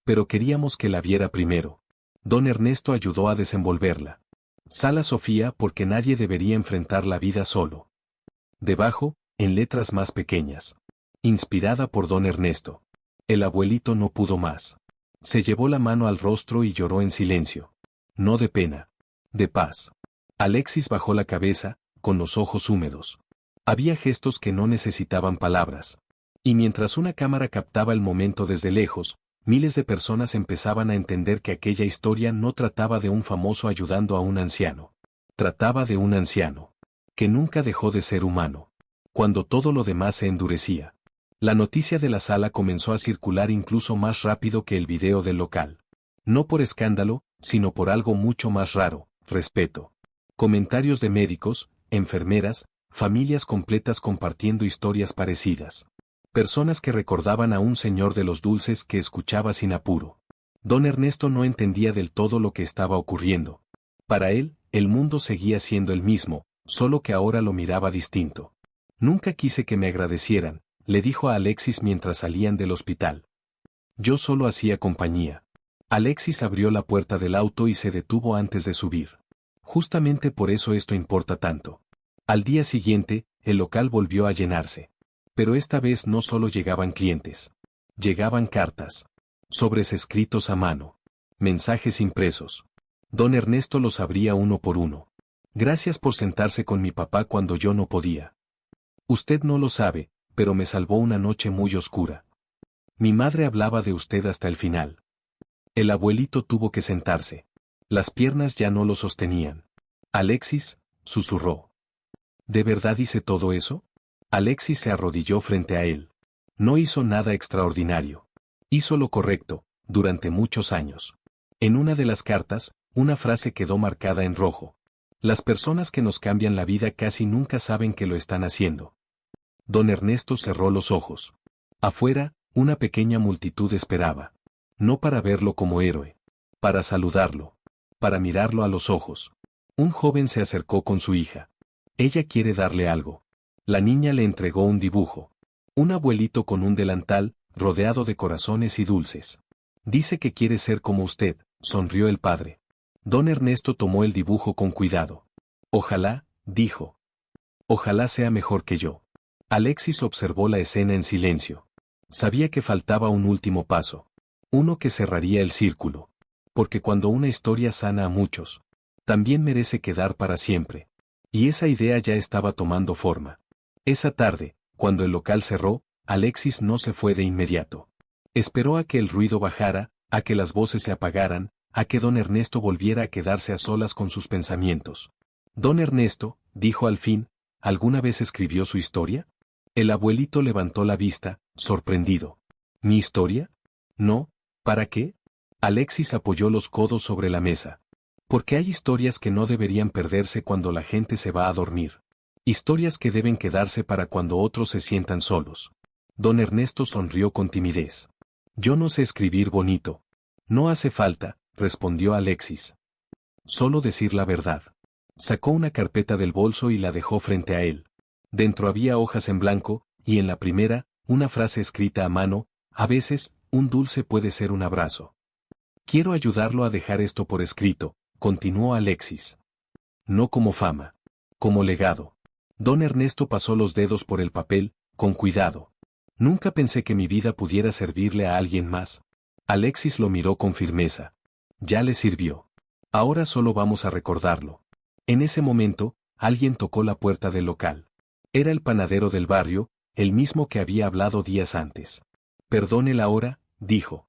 Pero queríamos que la viera primero. Don Ernesto ayudó a desenvolverla. Sala Sofía porque nadie debería enfrentar la vida solo. Debajo, en letras más pequeñas. Inspirada por don Ernesto. El abuelito no pudo más. Se llevó la mano al rostro y lloró en silencio. No de pena. De paz. Alexis bajó la cabeza, con los ojos húmedos. Había gestos que no necesitaban palabras. Y mientras una cámara captaba el momento desde lejos, miles de personas empezaban a entender que aquella historia no trataba de un famoso ayudando a un anciano. Trataba de un anciano que nunca dejó de ser humano, cuando todo lo demás se endurecía. La noticia de la sala comenzó a circular incluso más rápido que el video del local. No por escándalo, sino por algo mucho más raro: respeto. Comentarios de médicos, enfermeras, familias completas compartiendo historias parecidas. Personas que recordaban a un señor de los dulces que escuchaba sin apuro. Don Ernesto no entendía del todo lo que estaba ocurriendo. Para él, el mundo seguía siendo el mismo, solo que ahora lo miraba distinto. Nunca quise que me agradecieran, le dijo a Alexis mientras salían del hospital. Yo solo hacía compañía. Alexis abrió la puerta del auto y se detuvo antes de subir. Justamente por eso esto importa tanto. Al día siguiente, el local volvió a llenarse. Pero esta vez no solo llegaban clientes. Llegaban cartas. Sobres escritos a mano. Mensajes impresos. Don Ernesto los abría uno por uno. Gracias por sentarse con mi papá cuando yo no podía. Usted no lo sabe, pero me salvó una noche muy oscura. Mi madre hablaba de usted hasta el final. El abuelito tuvo que sentarse. Las piernas ya no lo sostenían. Alexis, susurró. ¿De verdad hice todo eso? Alexis se arrodilló frente a él. No hizo nada extraordinario. Hizo lo correcto, durante muchos años. En una de las cartas, una frase quedó marcada en rojo. Las personas que nos cambian la vida casi nunca saben que lo están haciendo. Don Ernesto cerró los ojos. Afuera, una pequeña multitud esperaba. No para verlo como héroe. Para saludarlo. Para mirarlo a los ojos. Un joven se acercó con su hija. Ella quiere darle algo. La niña le entregó un dibujo. Un abuelito con un delantal, rodeado de corazones y dulces. Dice que quiere ser como usted, sonrió el padre. Don Ernesto tomó el dibujo con cuidado. Ojalá, dijo. Ojalá sea mejor que yo. Alexis observó la escena en silencio. Sabía que faltaba un último paso. Uno que cerraría el círculo. Porque cuando una historia sana a muchos, también merece quedar para siempre. Y esa idea ya estaba tomando forma. Esa tarde, cuando el local cerró, Alexis no se fue de inmediato. Esperó a que el ruido bajara, a que las voces se apagaran, a que don Ernesto volviera a quedarse a solas con sus pensamientos. Don Ernesto, dijo al fin, ¿alguna vez escribió su historia? El abuelito levantó la vista, sorprendido. ¿Mi historia? No, ¿para qué? Alexis apoyó los codos sobre la mesa. Porque hay historias que no deberían perderse cuando la gente se va a dormir. Historias que deben quedarse para cuando otros se sientan solos. Don Ernesto sonrió con timidez. Yo no sé escribir bonito. No hace falta, respondió Alexis. Solo decir la verdad. Sacó una carpeta del bolso y la dejó frente a él. Dentro había hojas en blanco, y en la primera, una frase escrita a mano: a veces, un dulce puede ser un abrazo. Quiero ayudarlo a dejar esto por escrito, continuó Alexis. No como fama. Como legado. Don Ernesto pasó los dedos por el papel, con cuidado. Nunca pensé que mi vida pudiera servirle a alguien más. Alexis lo miró con firmeza. Ya le sirvió. Ahora solo vamos a recordarlo. En ese momento, alguien tocó la puerta del local. Era el panadero del barrio, el mismo que había hablado días antes. Perdone la hora, dijo.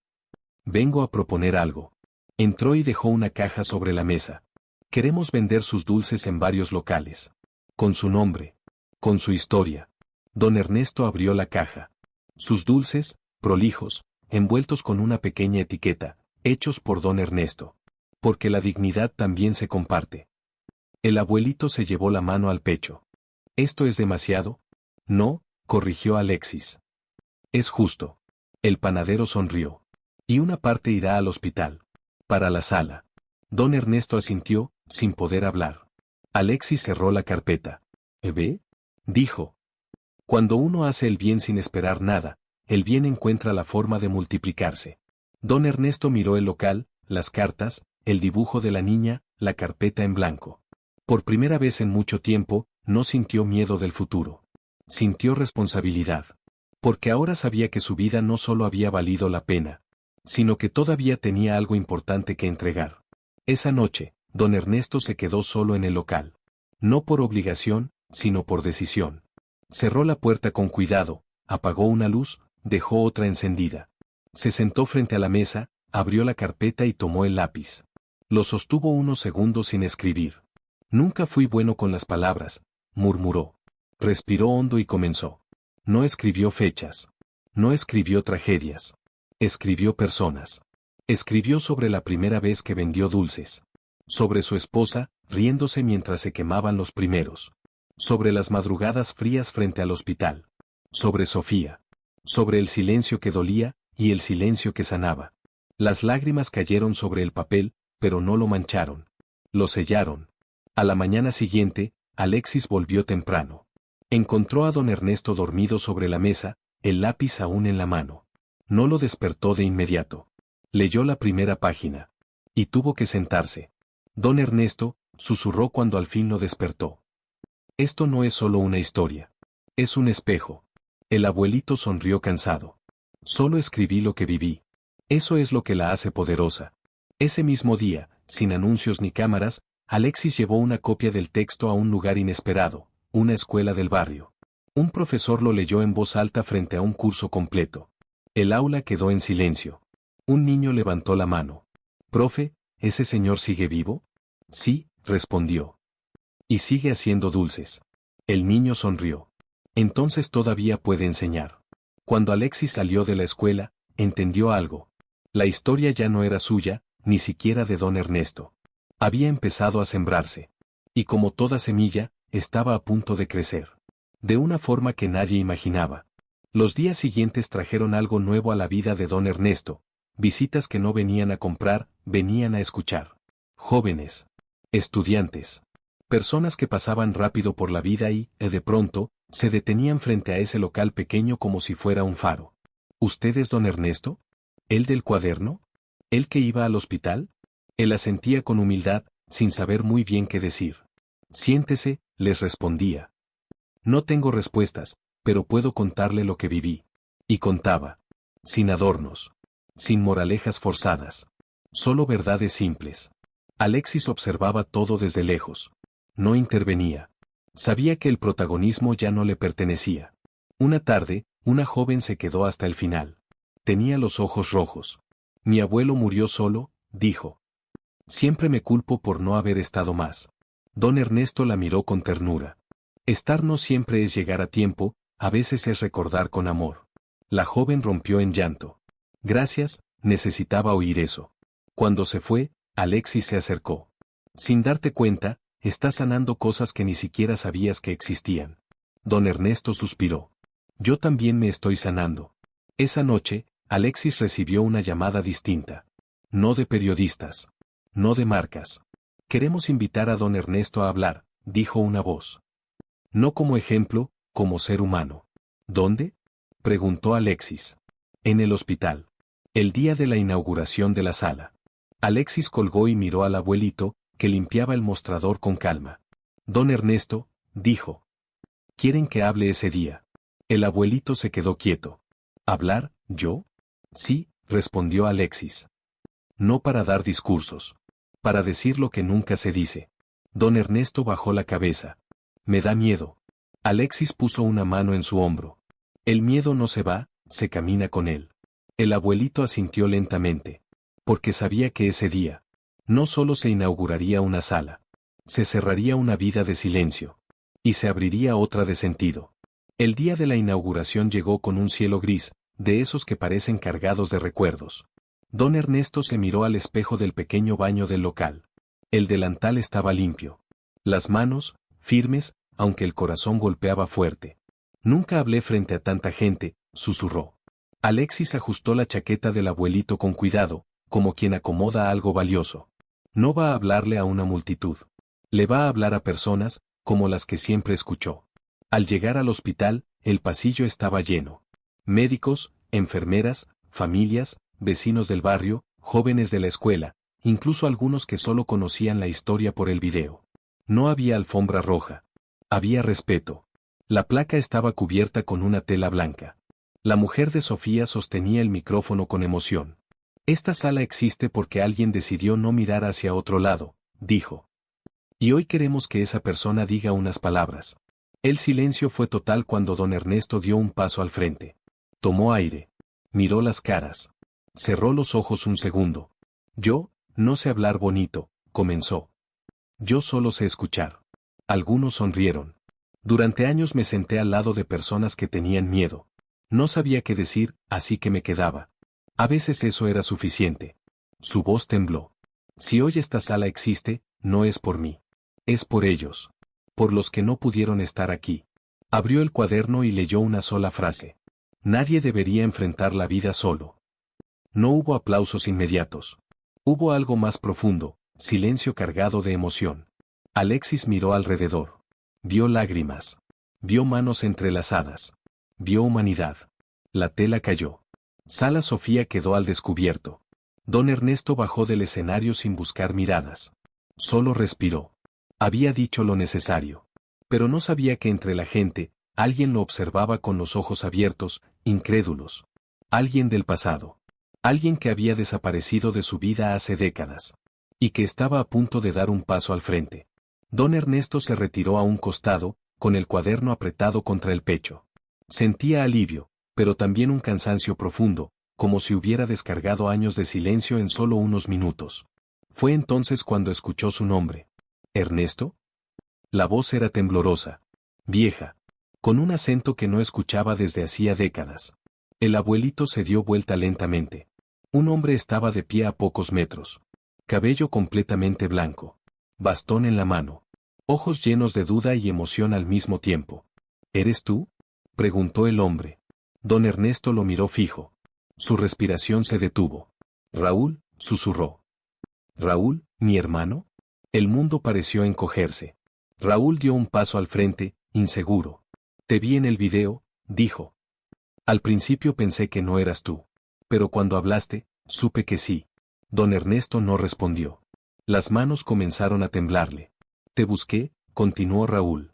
Vengo a proponer algo. Entró y dejó una caja sobre la mesa. Queremos vender sus dulces en varios locales. Con su nombre. Con su historia. Don Ernesto abrió la caja. Sus dulces, prolijos, envueltos con una pequeña etiqueta, hechos por don Ernesto. Porque la dignidad también se comparte. El abuelito se llevó la mano al pecho. ¿Esto es demasiado? No, corrigió Alexis. Es justo. El panadero sonrió. Y una parte irá al hospital. Para la sala. Don Ernesto asintió, sin poder hablar. Alexis cerró la carpeta. ¿Ve? Dijo. Cuando uno hace el bien sin esperar nada, el bien encuentra la forma de multiplicarse. Don Ernesto miró el local, las cartas, el dibujo de la niña, la carpeta en blanco. Por primera vez en mucho tiempo, no sintió miedo del futuro. Sintió responsabilidad. Porque ahora sabía que su vida no solo había valido la pena, sino que todavía tenía algo importante que entregar. Esa noche, don Ernesto se quedó solo en el local. No por obligación, sino por decisión. Cerró la puerta con cuidado, apagó una luz, dejó otra encendida. Se sentó frente a la mesa, abrió la carpeta y tomó el lápiz. Lo sostuvo unos segundos sin escribir. Nunca fui bueno con las palabras, murmuró. Respiró hondo y comenzó. No escribió fechas. No escribió tragedias. Escribió personas. Escribió sobre la primera vez que vendió dulces. Sobre su esposa, riéndose mientras se quemaban los primeros. Sobre las madrugadas frías frente al hospital. Sobre Sofía. Sobre el silencio que dolía, y el silencio que sanaba. Las lágrimas cayeron sobre el papel, pero no lo mancharon. Lo sellaron. A la mañana siguiente, Alexis volvió temprano. Encontró a don Ernesto dormido sobre la mesa, el lápiz aún en la mano. No lo despertó de inmediato. Leyó la primera página. Y tuvo que sentarse. Don Ernesto, susurró cuando al fin lo despertó. Esto no es solo una historia. Es un espejo. El abuelito sonrió cansado. Solo escribí lo que viví. Eso es lo que la hace poderosa. Ese mismo día, sin anuncios ni cámaras, Alexis llevó una copia del texto a un lugar inesperado, una escuela del barrio. Un profesor lo leyó en voz alta frente a un curso completo. El aula quedó en silencio. Un niño levantó la mano. «Profe, ¿ese señor sigue vivo?» «Sí», respondió. «Y sigue haciendo dulces». El niño sonrió. «Entonces todavía puede enseñar». Cuando Alexis salió de la escuela, entendió algo. La historia ya no era suya, ni siquiera de don Ernesto. Había empezado a sembrarse. Y como toda semilla, estaba a punto de crecer. De una forma que nadie imaginaba. Los días siguientes trajeron algo nuevo a la vida de don Ernesto. Visitas que no venían a comprar, venían a escuchar. Jóvenes. Estudiantes. Personas que pasaban rápido por la vida y, de pronto, se detenían frente a ese local pequeño como si fuera un faro. ¿Usted es don Ernesto? ¿El del cuaderno? ¿El que iba al hospital? Él asentía con humildad, sin saber muy bien qué decir. Siéntese, les respondía. No tengo respuestas, pero puedo contarle lo que viví. Y contaba. Sin adornos. Sin moralejas forzadas. Solo verdades simples. Alexis observaba todo desde lejos. No intervenía. Sabía que el protagonismo ya no le pertenecía. Una tarde, una joven se quedó hasta el final. Tenía los ojos rojos. Mi abuelo murió solo, dijo. Siempre me culpo por no haber estado más. Don Ernesto la miró con ternura. Estar no siempre es llegar a tiempo, a veces es recordar con amor. La joven rompió en llanto. Gracias, necesitaba oír eso. Cuando se fue, Alexis se acercó. Sin darte cuenta, estás sanando cosas que ni siquiera sabías que existían. Don Ernesto suspiró. Yo también me estoy sanando. Esa noche, Alexis recibió una llamada distinta. No de periodistas. No de marcas. Queremos invitar a don Ernesto a hablar, dijo una voz. No como ejemplo, como ser humano. ¿Dónde? Preguntó Alexis. En el hospital. El día de la inauguración de la sala. Alexis colgó y miró al abuelito, que limpiaba el mostrador con calma. Don Ernesto, dijo. ¿Quieren que hable ese día? El abuelito se quedó quieto. ¿Hablar, yo? Sí, respondió Alexis. No para dar discursos. Para decir lo que nunca se dice. Don Ernesto bajó la cabeza. Me da miedo. Alexis puso una mano en su hombro. El miedo no se va, se camina con él. El abuelito asintió lentamente. Porque sabía que ese día, no solo se inauguraría una sala. Se cerraría una vida de silencio. Y se abriría otra de sentido. El día de la inauguración llegó con un cielo gris, de esos que parecen cargados de recuerdos. Don Ernesto se miró al espejo del pequeño baño del local. El delantal estaba limpio. Las manos, firmes, aunque el corazón golpeaba fuerte. Nunca hablé frente a tanta gente, susurró. Alexis ajustó la chaqueta del abuelito con cuidado, como quien acomoda algo valioso. No va a hablarle a una multitud. Le va a hablar a personas, como las que siempre escuchó. Al llegar al hospital, el pasillo estaba lleno. Médicos, enfermeras, familias, vecinos del barrio, jóvenes de la escuela, incluso algunos que solo conocían la historia por el video. No había alfombra roja. Había respeto. La placa estaba cubierta con una tela blanca. La mujer de Sofía sostenía el micrófono con emoción. Esta sala existe porque alguien decidió no mirar hacia otro lado, dijo. Y hoy queremos que esa persona diga unas palabras. El silencio fue total cuando don Ernesto dio un paso al frente. Tomó aire. Miró las caras. Cerró los ojos un segundo. Yo, no sé hablar bonito, comenzó. Yo solo sé escuchar. Algunos sonrieron. Durante años me senté al lado de personas que tenían miedo. No sabía qué decir, así que me quedaba. A veces eso era suficiente. Su voz tembló. Si hoy esta sala existe, no es por mí. Es por ellos. Por los que no pudieron estar aquí. Abrió el cuaderno y leyó una sola frase. Nadie debería enfrentar la vida solo. No hubo aplausos inmediatos. Hubo algo más profundo, silencio cargado de emoción. Alexis miró alrededor. Vio lágrimas. Vio manos entrelazadas. Vio humanidad. La tela cayó. Sala Sofía quedó al descubierto. Don Ernesto bajó del escenario sin buscar miradas. Solo respiró. Había dicho lo necesario. Pero no sabía que entre la gente, alguien lo observaba con los ojos abiertos, incrédulos. Alguien del pasado. Alguien que había desaparecido de su vida hace décadas. Y que estaba a punto de dar un paso al frente. Don Ernesto se retiró a un costado, con el cuaderno apretado contra el pecho. Sentía alivio, pero también un cansancio profundo, como si hubiera descargado años de silencio en solo unos minutos. Fue entonces cuando escuchó su nombre. ¿Ernesto? La voz era temblorosa, vieja, con un acento que no escuchaba desde hacía décadas. El abuelito se dio vuelta lentamente. Un hombre estaba de pie a pocos metros. Cabello completamente blanco. Bastón en la mano. Ojos llenos de duda y emoción al mismo tiempo. ¿Eres tú?, preguntó el hombre. Don Ernesto lo miró fijo. Su respiración se detuvo. Raúl, susurró. ¿Raúl, mi hermano? El mundo pareció encogerse. Raúl dio un paso al frente, inseguro. Te vi en el video, dijo. Al principio pensé que no eras tú. Pero cuando hablaste, supe que sí. Don Ernesto no respondió. Las manos comenzaron a temblarle. Te busqué, continuó Raúl.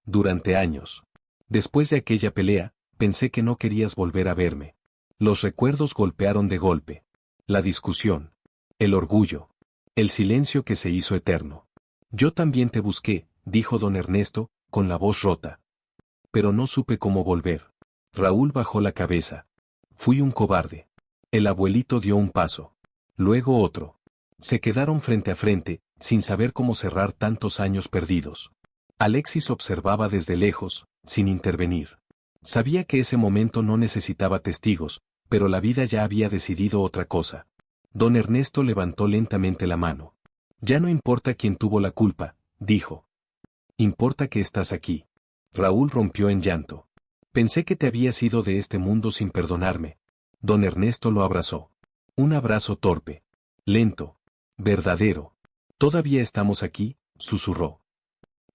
Durante años. Después de aquella pelea, pensé que no querías volver a verme. Los recuerdos golpearon de golpe. La discusión. El orgullo. El silencio que se hizo eterno. Yo también te busqué, dijo don Ernesto, con la voz rota. Pero no supe cómo volver. Raúl bajó la cabeza. Fui un cobarde. El abuelito dio un paso. Luego otro. Se quedaron frente a frente, sin saber cómo cerrar tantos años perdidos. Alexis observaba desde lejos, sin intervenir. Sabía que ese momento no necesitaba testigos, pero la vida ya había decidido otra cosa. Don Ernesto levantó lentamente la mano. Ya no importa quién tuvo la culpa, dijo. Importa que estás aquí. Raúl rompió en llanto. Pensé que te habías ido de este mundo sin perdonarme. Don Ernesto lo abrazó. Un abrazo torpe. Lento. Verdadero. Todavía estamos aquí, susurró.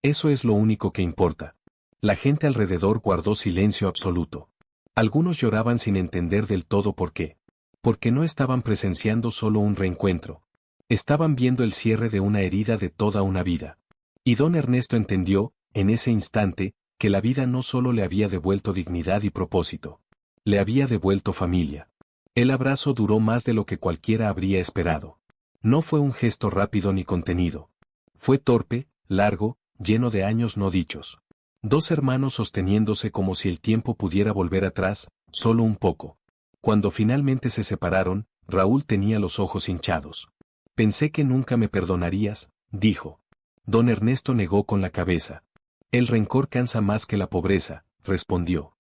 Eso es lo único que importa. La gente alrededor guardó silencio absoluto. Algunos lloraban sin entender del todo por qué. Porque no estaban presenciando solo un reencuentro. Estaban viendo el cierre de una herida de toda una vida. Y don Ernesto entendió, en ese instante, que la vida no solo le había devuelto dignidad y propósito. Le había devuelto familia. El abrazo duró más de lo que cualquiera habría esperado. No fue un gesto rápido ni contenido. Fue torpe, largo, lleno de años no dichos. Dos hermanos sosteniéndose como si el tiempo pudiera volver atrás, solo un poco. Cuando finalmente se separaron, Raúl tenía los ojos hinchados. Pensé que nunca me perdonarías, dijo. Don Ernesto negó con la cabeza. El rencor cansa más que la pobreza, respondió.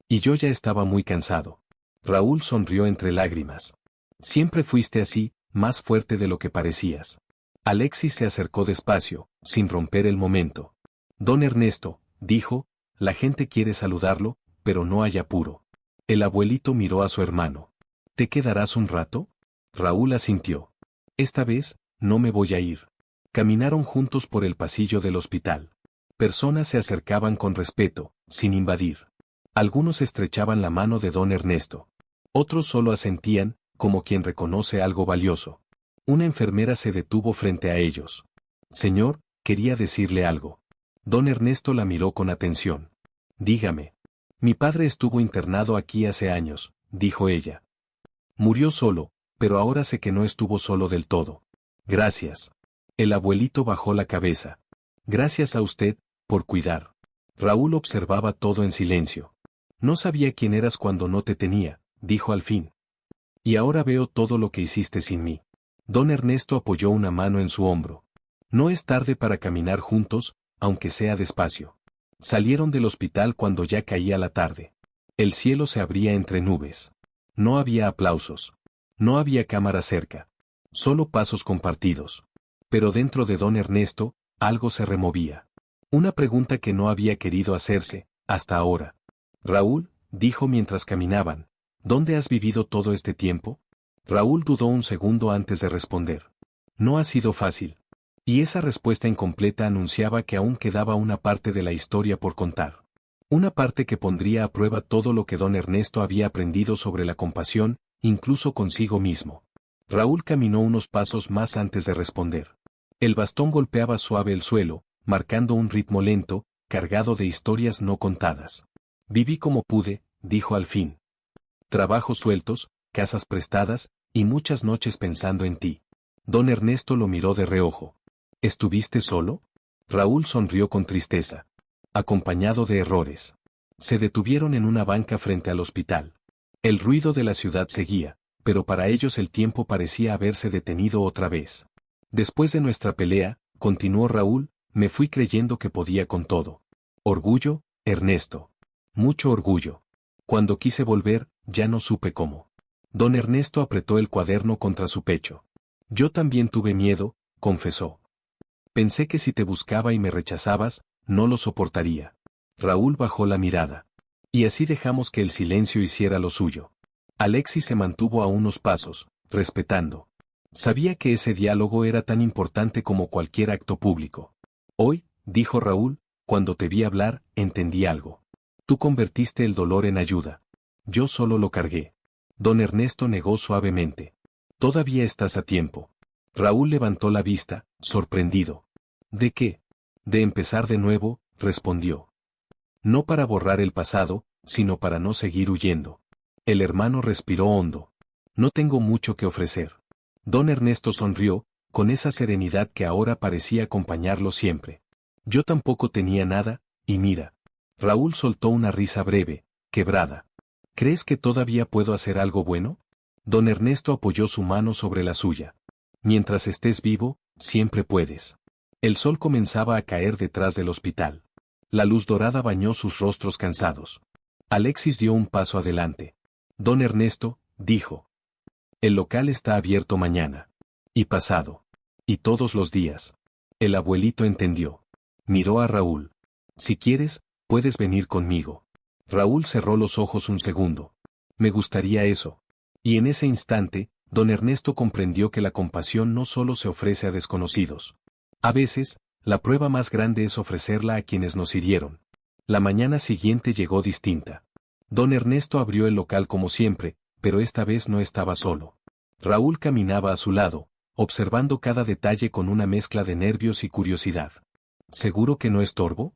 Y yo ya estaba muy cansado. Raúl sonrió entre lágrimas. Siempre fuiste así, más fuerte de lo que parecías. Alexis se acercó despacio, sin romper el momento. Don Ernesto, dijo, la gente quiere saludarlo, pero no hay apuro. El abuelito miró a su hermano. ¿Te quedarás un rato? Raúl asintió. Esta vez, no me voy a ir. Caminaron juntos por el pasillo del hospital. Personas se acercaban con respeto, sin invadir. Algunos estrechaban la mano de don Ernesto. Otros solo asentían, como quien reconoce algo valioso. Una enfermera se detuvo frente a ellos. Señor, quería decirle algo. Don Ernesto la miró con atención. Dígame. Mi padre estuvo internado aquí hace años, dijo ella. Murió solo, pero ahora sé que no estuvo solo del todo. Gracias. El abuelito bajó la cabeza. Gracias a usted, por cuidar. Raúl observaba todo en silencio. No sabía quién eras cuando no te tenía, dijo al fin. Y ahora veo todo lo que hiciste sin mí. Don Ernesto apoyó una mano en su hombro. No es tarde para caminar juntos, aunque sea despacio. Salieron del hospital cuando ya caía la tarde. El cielo se abría entre nubes. No había aplausos. No había cámara cerca. Solo pasos compartidos. Pero dentro de don Ernesto, algo se removía. Una pregunta que no había querido hacerse, hasta ahora. Raúl, dijo mientras caminaban, ¿dónde has vivido todo este tiempo? Raúl dudó un segundo antes de responder. No ha sido fácil. Y esa respuesta incompleta anunciaba que aún quedaba una parte de la historia por contar. Una parte que pondría a prueba todo lo que don Ernesto había aprendido sobre la compasión, incluso consigo mismo. Raúl caminó unos pasos más antes de responder. El bastón golpeaba suave el suelo, marcando un ritmo lento, cargado de historias no contadas. Viví como pude, dijo al fin. Trabajos sueltos, casas prestadas, y muchas noches pensando en ti. Don Ernesto lo miró de reojo. ¿Estuviste solo? Raúl sonrió con tristeza. Acompañado de errores. Se detuvieron en una banca frente al hospital. El ruido de la ciudad seguía, pero para ellos el tiempo parecía haberse detenido otra vez. Después de nuestra pelea, continuó Raúl, me fui creyendo que podía con todo. Orgullo, Ernesto. Mucho orgullo. Cuando quise volver, ya no supe cómo. Don Ernesto apretó el cuaderno contra su pecho. Yo también tuve miedo, confesó. Pensé que si te buscaba y me rechazabas, no lo soportaría. Raúl bajó la mirada. Y así dejamos que el silencio hiciera lo suyo. Alexis se mantuvo a unos pasos, respetando. Sabía que ese diálogo era tan importante como cualquier acto público. Hoy, dijo Raúl, cuando te vi hablar, entendí algo. Tú convertiste el dolor en ayuda. Yo solo lo cargué. Don Ernesto negó suavemente. Todavía estás a tiempo. Raúl levantó la vista, sorprendido. ¿De qué? De empezar de nuevo, respondió. No para borrar el pasado, sino para no seguir huyendo. El hermano respiró hondo. No tengo mucho que ofrecer. Don Ernesto sonrió, con esa serenidad que ahora parecía acompañarlo siempre. Yo tampoco tenía nada, y mira. Raúl soltó una risa breve, quebrada. ¿Crees que todavía puedo hacer algo bueno? Don Ernesto apoyó su mano sobre la suya. Mientras estés vivo, siempre puedes. El sol comenzaba a caer detrás del hospital. La luz dorada bañó sus rostros cansados. Alexis dio un paso adelante. Don Ernesto, dijo. El local está abierto mañana. Y pasado. Y todos los días. El abuelito entendió. Miró a Raúl. Si quieres, puedes venir conmigo. Raúl cerró los ojos un segundo. Me gustaría eso. Y en ese instante, don Ernesto comprendió que la compasión no solo se ofrece a desconocidos. A veces, la prueba más grande es ofrecerla a quienes nos hirieron. La mañana siguiente llegó distinta. Don Ernesto abrió el local como siempre, pero esta vez no estaba solo. Raúl caminaba a su lado, observando cada detalle con una mezcla de nervios y curiosidad. ¿Seguro que no estorbo?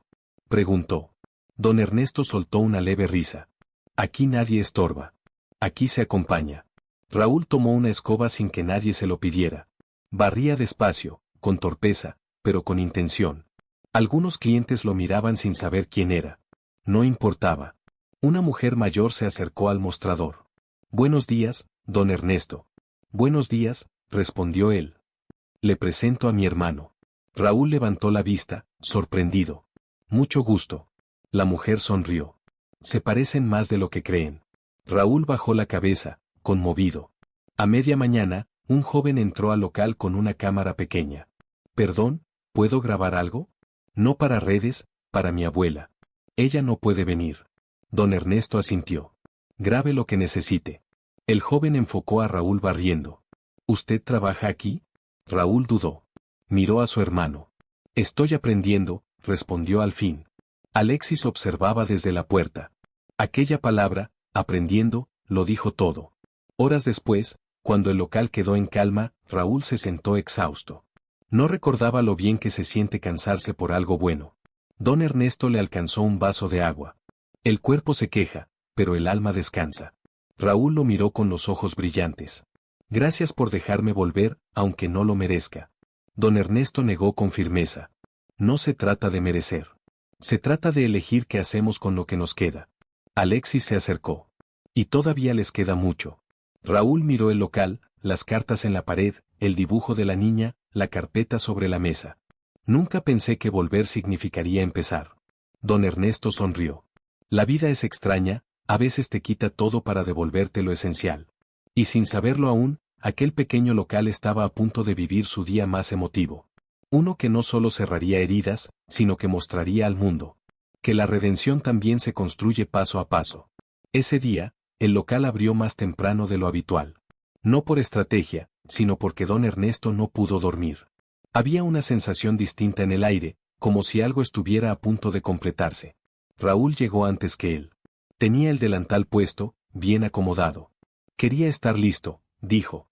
Preguntó. Don Ernesto soltó una leve risa. Aquí nadie estorba. Aquí se acompaña. Raúl tomó una escoba sin que nadie se lo pidiera. Barría despacio, con torpeza, pero con intención. Algunos clientes lo miraban sin saber quién era. No importaba. Una mujer mayor se acercó al mostrador. Buenos días, don Ernesto. Buenos días, respondió él. Le presento a mi hermano. Raúl levantó la vista, sorprendido. Mucho gusto. La mujer sonrió. Se parecen más de lo que creen. Raúl bajó la cabeza, conmovido. A media mañana, un joven entró al local con una cámara pequeña. Perdón, ¿puedo grabar algo? No para redes, para mi abuela. Ella no puede venir. Don Ernesto asintió. Grabe lo que necesite. El joven enfocó a Raúl barriendo. ¿Usted trabaja aquí? Raúl dudó. Miró a su hermano. Estoy aprendiendo, respondió al fin. Alexis observaba desde la puerta. Aquella palabra, aprendiendo, lo dijo todo. Horas después, cuando el local quedó en calma, Raúl se sentó exhausto. No recordaba lo bien que se siente cansarse por algo bueno. Don Ernesto le alcanzó un vaso de agua. El cuerpo se queja, pero el alma descansa. Raúl lo miró con los ojos brillantes. Gracias por dejarme volver, aunque no lo merezca. Don Ernesto negó con firmeza. No se trata de merecer. Se trata de elegir qué hacemos con lo que nos queda. Alexis se acercó. Y todavía les queda mucho. Raúl miró el local, las cartas en la pared, el dibujo de la niña, la carpeta sobre la mesa. Nunca pensé que volver significaría empezar. Don Ernesto sonrió. La vida es extraña, a veces te quita todo para devolverte lo esencial. Y sin saberlo aún, aquel pequeño local estaba a punto de vivir su día más emotivo. Uno que no solo cerraría heridas, sino que mostraría al mundo que la redención también se construye paso a paso. Ese día, el local abrió más temprano de lo habitual. No por estrategia, sino porque don Ernesto no pudo dormir. Había una sensación distinta en el aire, como si algo estuviera a punto de completarse. Raúl llegó antes que él. Tenía el delantal puesto, bien acomodado. Quería estar listo, dijo.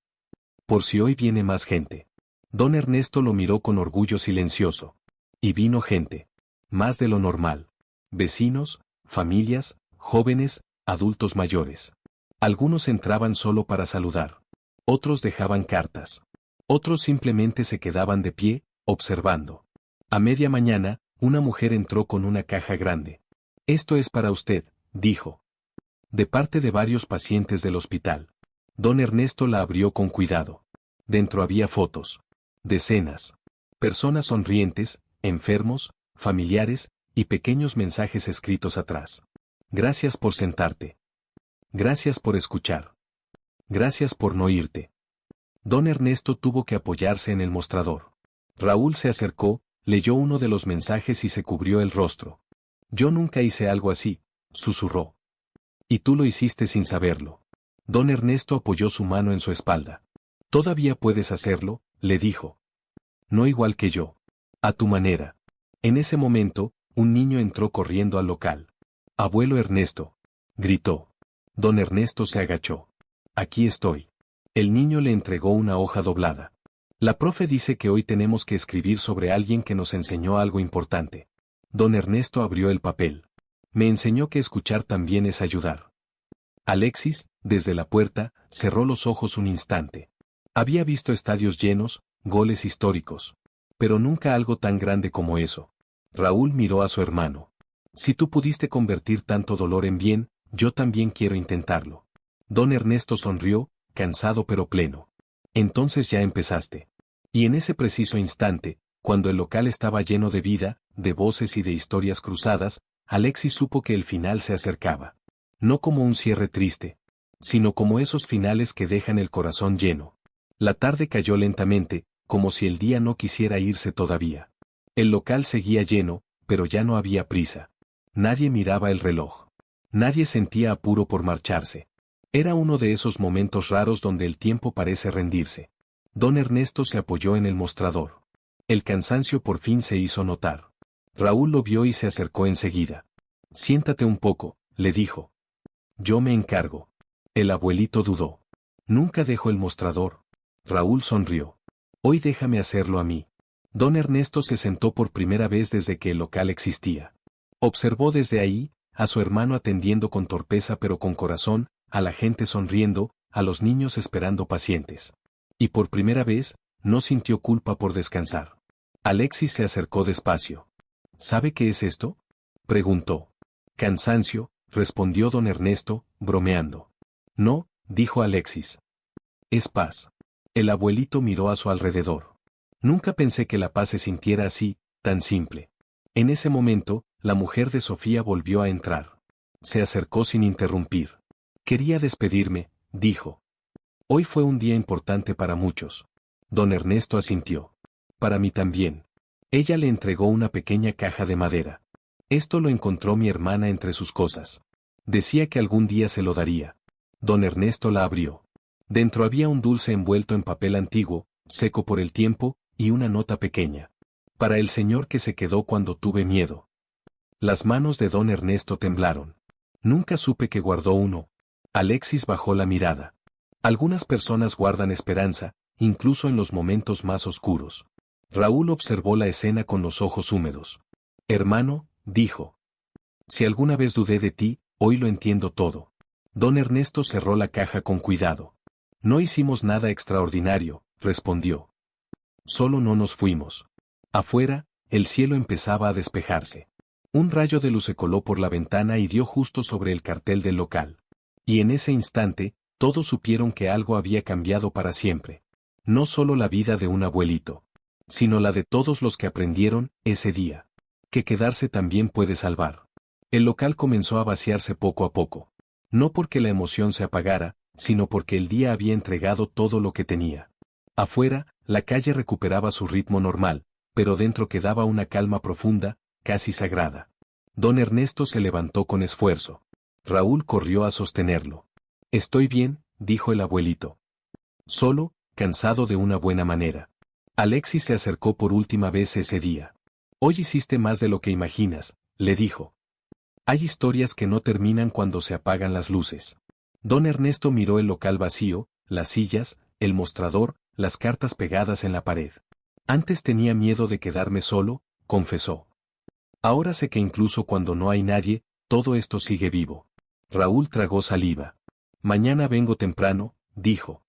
Por si hoy viene más gente. Don Ernesto lo miró con orgullo silencioso. Y vino gente. Más de lo normal. Vecinos, familias, jóvenes, adultos mayores. Algunos entraban solo para saludar. Otros dejaban cartas. Otros simplemente se quedaban de pie, observando. A media mañana, una mujer entró con una caja grande. Esto es para usted, dijo. De parte de varios pacientes del hospital. Don Ernesto la abrió con cuidado. Dentro había fotos. Decenas. Personas sonrientes, enfermos, familiares, y pequeños mensajes escritos atrás. Gracias por sentarte. Gracias por escuchar. Gracias por no irte. Don Ernesto tuvo que apoyarse en el mostrador. Raúl se acercó, leyó uno de los mensajes y se cubrió el rostro. Yo nunca hice algo así, susurró. Y tú lo hiciste sin saberlo. Don Ernesto apoyó su mano en su espalda. Todavía puedes hacerlo, le dijo. No igual que yo. A tu manera. En ese momento, un niño entró corriendo al local. Abuelo Ernesto. Gritó. Don Ernesto se agachó. Aquí estoy. El niño le entregó una hoja doblada. La profe dice que hoy tenemos que escribir sobre alguien que nos enseñó algo importante. Don Ernesto abrió el papel. Me enseñó que escuchar también es ayudar. Alexis, desde la puerta, cerró los ojos un instante. Había visto estadios llenos, goles históricos. Pero nunca algo tan grande como eso. Raúl miró a su hermano. Si tú pudiste convertir tanto dolor en bien, yo también quiero intentarlo. Don Ernesto sonrió, cansado pero pleno. Entonces ya empezaste. Y en ese preciso instante, cuando el local estaba lleno de vida, de voces y de historias cruzadas, Alexis supo que el final se acercaba. No como un cierre triste, sino como esos finales que dejan el corazón lleno. La tarde cayó lentamente, como si el día no quisiera irse todavía. El local seguía lleno, pero ya no había prisa. Nadie miraba el reloj. Nadie sentía apuro por marcharse. Era uno de esos momentos raros donde el tiempo parece rendirse. Don Ernesto se apoyó en el mostrador. El cansancio por fin se hizo notar. Raúl lo vio y se acercó enseguida. Siéntate un poco, le dijo. Yo me encargo. El abuelito dudó. Nunca dejó el mostrador. Raúl sonrió. Hoy déjame hacerlo a mí. Don Ernesto se sentó por primera vez desde que el local existía. Observó desde ahí, a su hermano atendiendo con torpeza pero con corazón, a la gente sonriendo, a los niños esperando pacientes. Y por primera vez, no sintió culpa por descansar. Alexis se acercó despacio. ¿Sabe qué es esto? Preguntó. Cansancio, respondió don Ernesto, bromeando. No, dijo Alexis. Es paz. El abuelito miró a su alrededor. Nunca pensé que la paz se sintiera así, tan simple. En ese momento, la mujer de Sofía volvió a entrar. Se acercó sin interrumpir. Quería despedirme, dijo. Hoy fue un día importante para muchos. Don Ernesto asintió. Para mí también. Ella le entregó una pequeña caja de madera. Esto lo encontró mi hermana entre sus cosas. Decía que algún día se lo daría. Don Ernesto la abrió. Dentro había un dulce envuelto en papel antiguo, seco por el tiempo, y una nota pequeña. Para el señor que se quedó cuando tuve miedo. Las manos de don Ernesto temblaron. Nunca supe que guardó uno. Alexis bajó la mirada. Algunas personas guardan esperanza, incluso en los momentos más oscuros. Raúl observó la escena con los ojos húmedos. Hermano, dijo. Si alguna vez dudé de ti, hoy lo entiendo todo. Don Ernesto cerró la caja con cuidado. No hicimos nada extraordinario, respondió. Solo no nos fuimos. Afuera, el cielo empezaba a despejarse. Un rayo de luz se coló por la ventana y dio justo sobre el cartel del local. Y en ese instante, todos supieron que algo había cambiado para siempre. No solo la vida de un abuelito, sino la de todos los que aprendieron, ese día, que quedarse también puede salvar. El local comenzó a vaciarse poco a poco. No porque la emoción se apagara, sino porque el día había entregado todo lo que tenía. Afuera, la calle recuperaba su ritmo normal, pero dentro quedaba una calma profunda, casi sagrada. Don Ernesto se levantó con esfuerzo. Raúl corrió a sostenerlo. «Estoy bien», dijo el abuelito. Solo, cansado de una buena manera. Alexis se acercó por última vez ese día. «Hoy hiciste más de lo que imaginas», le dijo. «Hay historias que no terminan cuando se apagan las luces». Don Ernesto miró el local vacío, las sillas, el mostrador, las cartas pegadas en la pared. «Antes tenía miedo de quedarme solo», confesó. «Ahora sé que incluso cuando no hay nadie, todo esto sigue vivo». Raúl tragó saliva. «Mañana vengo temprano», dijo.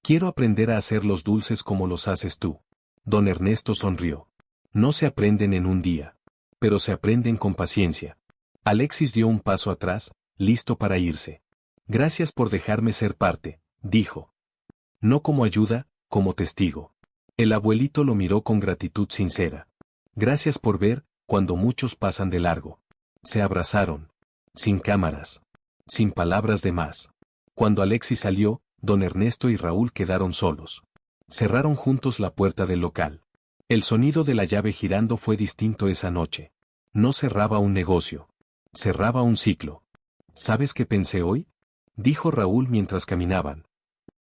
«Quiero aprender a hacer los dulces como los haces tú». Don Ernesto sonrió. «No se aprenden en un día. Pero se aprenden con paciencia». Alexis dio un paso atrás, listo para irse. «Gracias por dejarme ser parte», dijo. «No como ayuda, como testigo». El abuelito lo miró con gratitud sincera. «Gracias por ver, cuando muchos pasan de largo». Se abrazaron. Sin cámaras. Sin palabras de más. Cuando Alexis salió, don Ernesto y Raúl quedaron solos. Cerraron juntos la puerta del local. El sonido de la llave girando fue distinto esa noche. No cerraba un negocio. Cerraba un ciclo. ¿Sabes qué pensé hoy?, dijo Raúl mientras caminaban.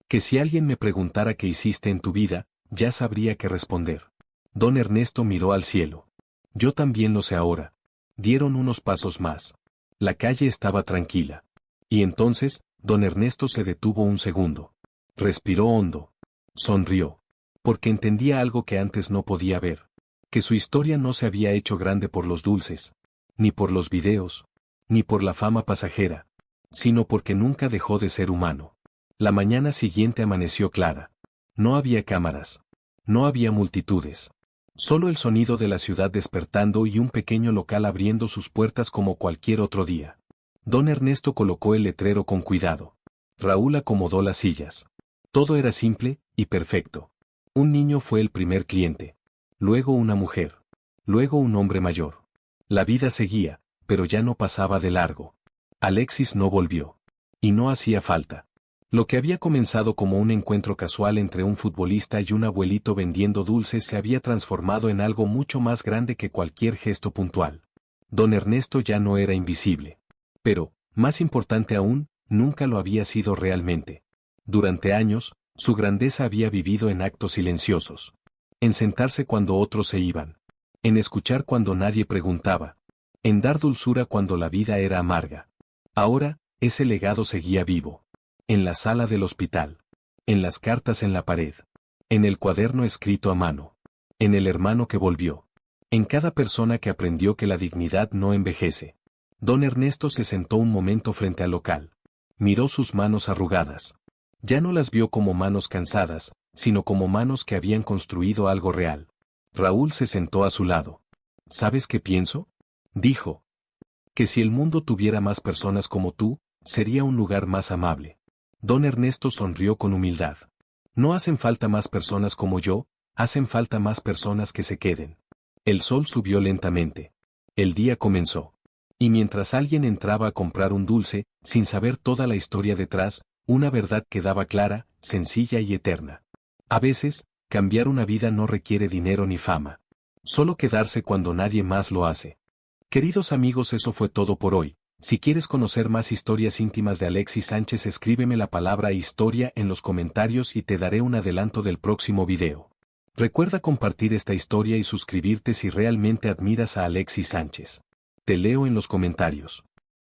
Que si alguien me preguntara qué hiciste en tu vida, ya sabría qué responder. Don Ernesto miró al cielo. Yo también lo sé ahora. Dieron unos pasos más. La calle estaba tranquila. Y entonces, don Ernesto se detuvo un segundo. Respiró hondo. Sonrió. Porque entendía algo que antes no podía ver. Que su historia no se había hecho grande por los dulces, ni por los videos, ni por la fama pasajera, sino porque nunca dejó de ser humano. La mañana siguiente amaneció clara. No había cámaras. No había multitudes. Solo el sonido de la ciudad despertando y un pequeño local abriendo sus puertas como cualquier otro día. Don Ernesto colocó el letrero con cuidado. Raúl acomodó las sillas. Todo era simple y perfecto. Un niño fue el primer cliente. Luego una mujer. Luego un hombre mayor. La vida seguía, pero ya no pasaba de largo. Alexis no volvió. Y no hacía falta. Lo que había comenzado como un encuentro casual entre un futbolista y un abuelito vendiendo dulces se había transformado en algo mucho más grande que cualquier gesto puntual. Don Ernesto ya no era invisible. Pero, más importante aún, nunca lo había sido realmente. Durante años, su grandeza había vivido en actos silenciosos. En sentarse cuando otros se iban. En escuchar cuando nadie preguntaba. En dar dulzura cuando la vida era amarga. Ahora, ese legado seguía vivo. En la sala del hospital. En las cartas en la pared. En el cuaderno escrito a mano. En el hermano que volvió. En cada persona que aprendió que la dignidad no envejece. Don Ernesto se sentó un momento frente al local. Miró sus manos arrugadas. Ya no las vio como manos cansadas, sino como manos que habían construido algo real. Raúl se sentó a su lado. ¿Sabes qué pienso?, dijo. Que si el mundo tuviera más personas como tú, sería un lugar más amable. Don Ernesto sonrió con humildad. No hacen falta más personas como yo, hacen falta más personas que se queden. El sol subió lentamente. El día comenzó. Y mientras alguien entraba a comprar un dulce, sin saber toda la historia detrás, una verdad quedaba clara, sencilla y eterna. A veces, cambiar una vida no requiere dinero ni fama. Solo quedarse cuando nadie más lo hace. Queridos amigos, eso fue todo por hoy. Si quieres conocer más historias íntimas de Alexis Sánchez, escríbeme la palabra historia en los comentarios y te daré un adelanto del próximo video. Recuerda compartir esta historia y suscribirte si realmente admiras a Alexis Sánchez. Te leo en los comentarios.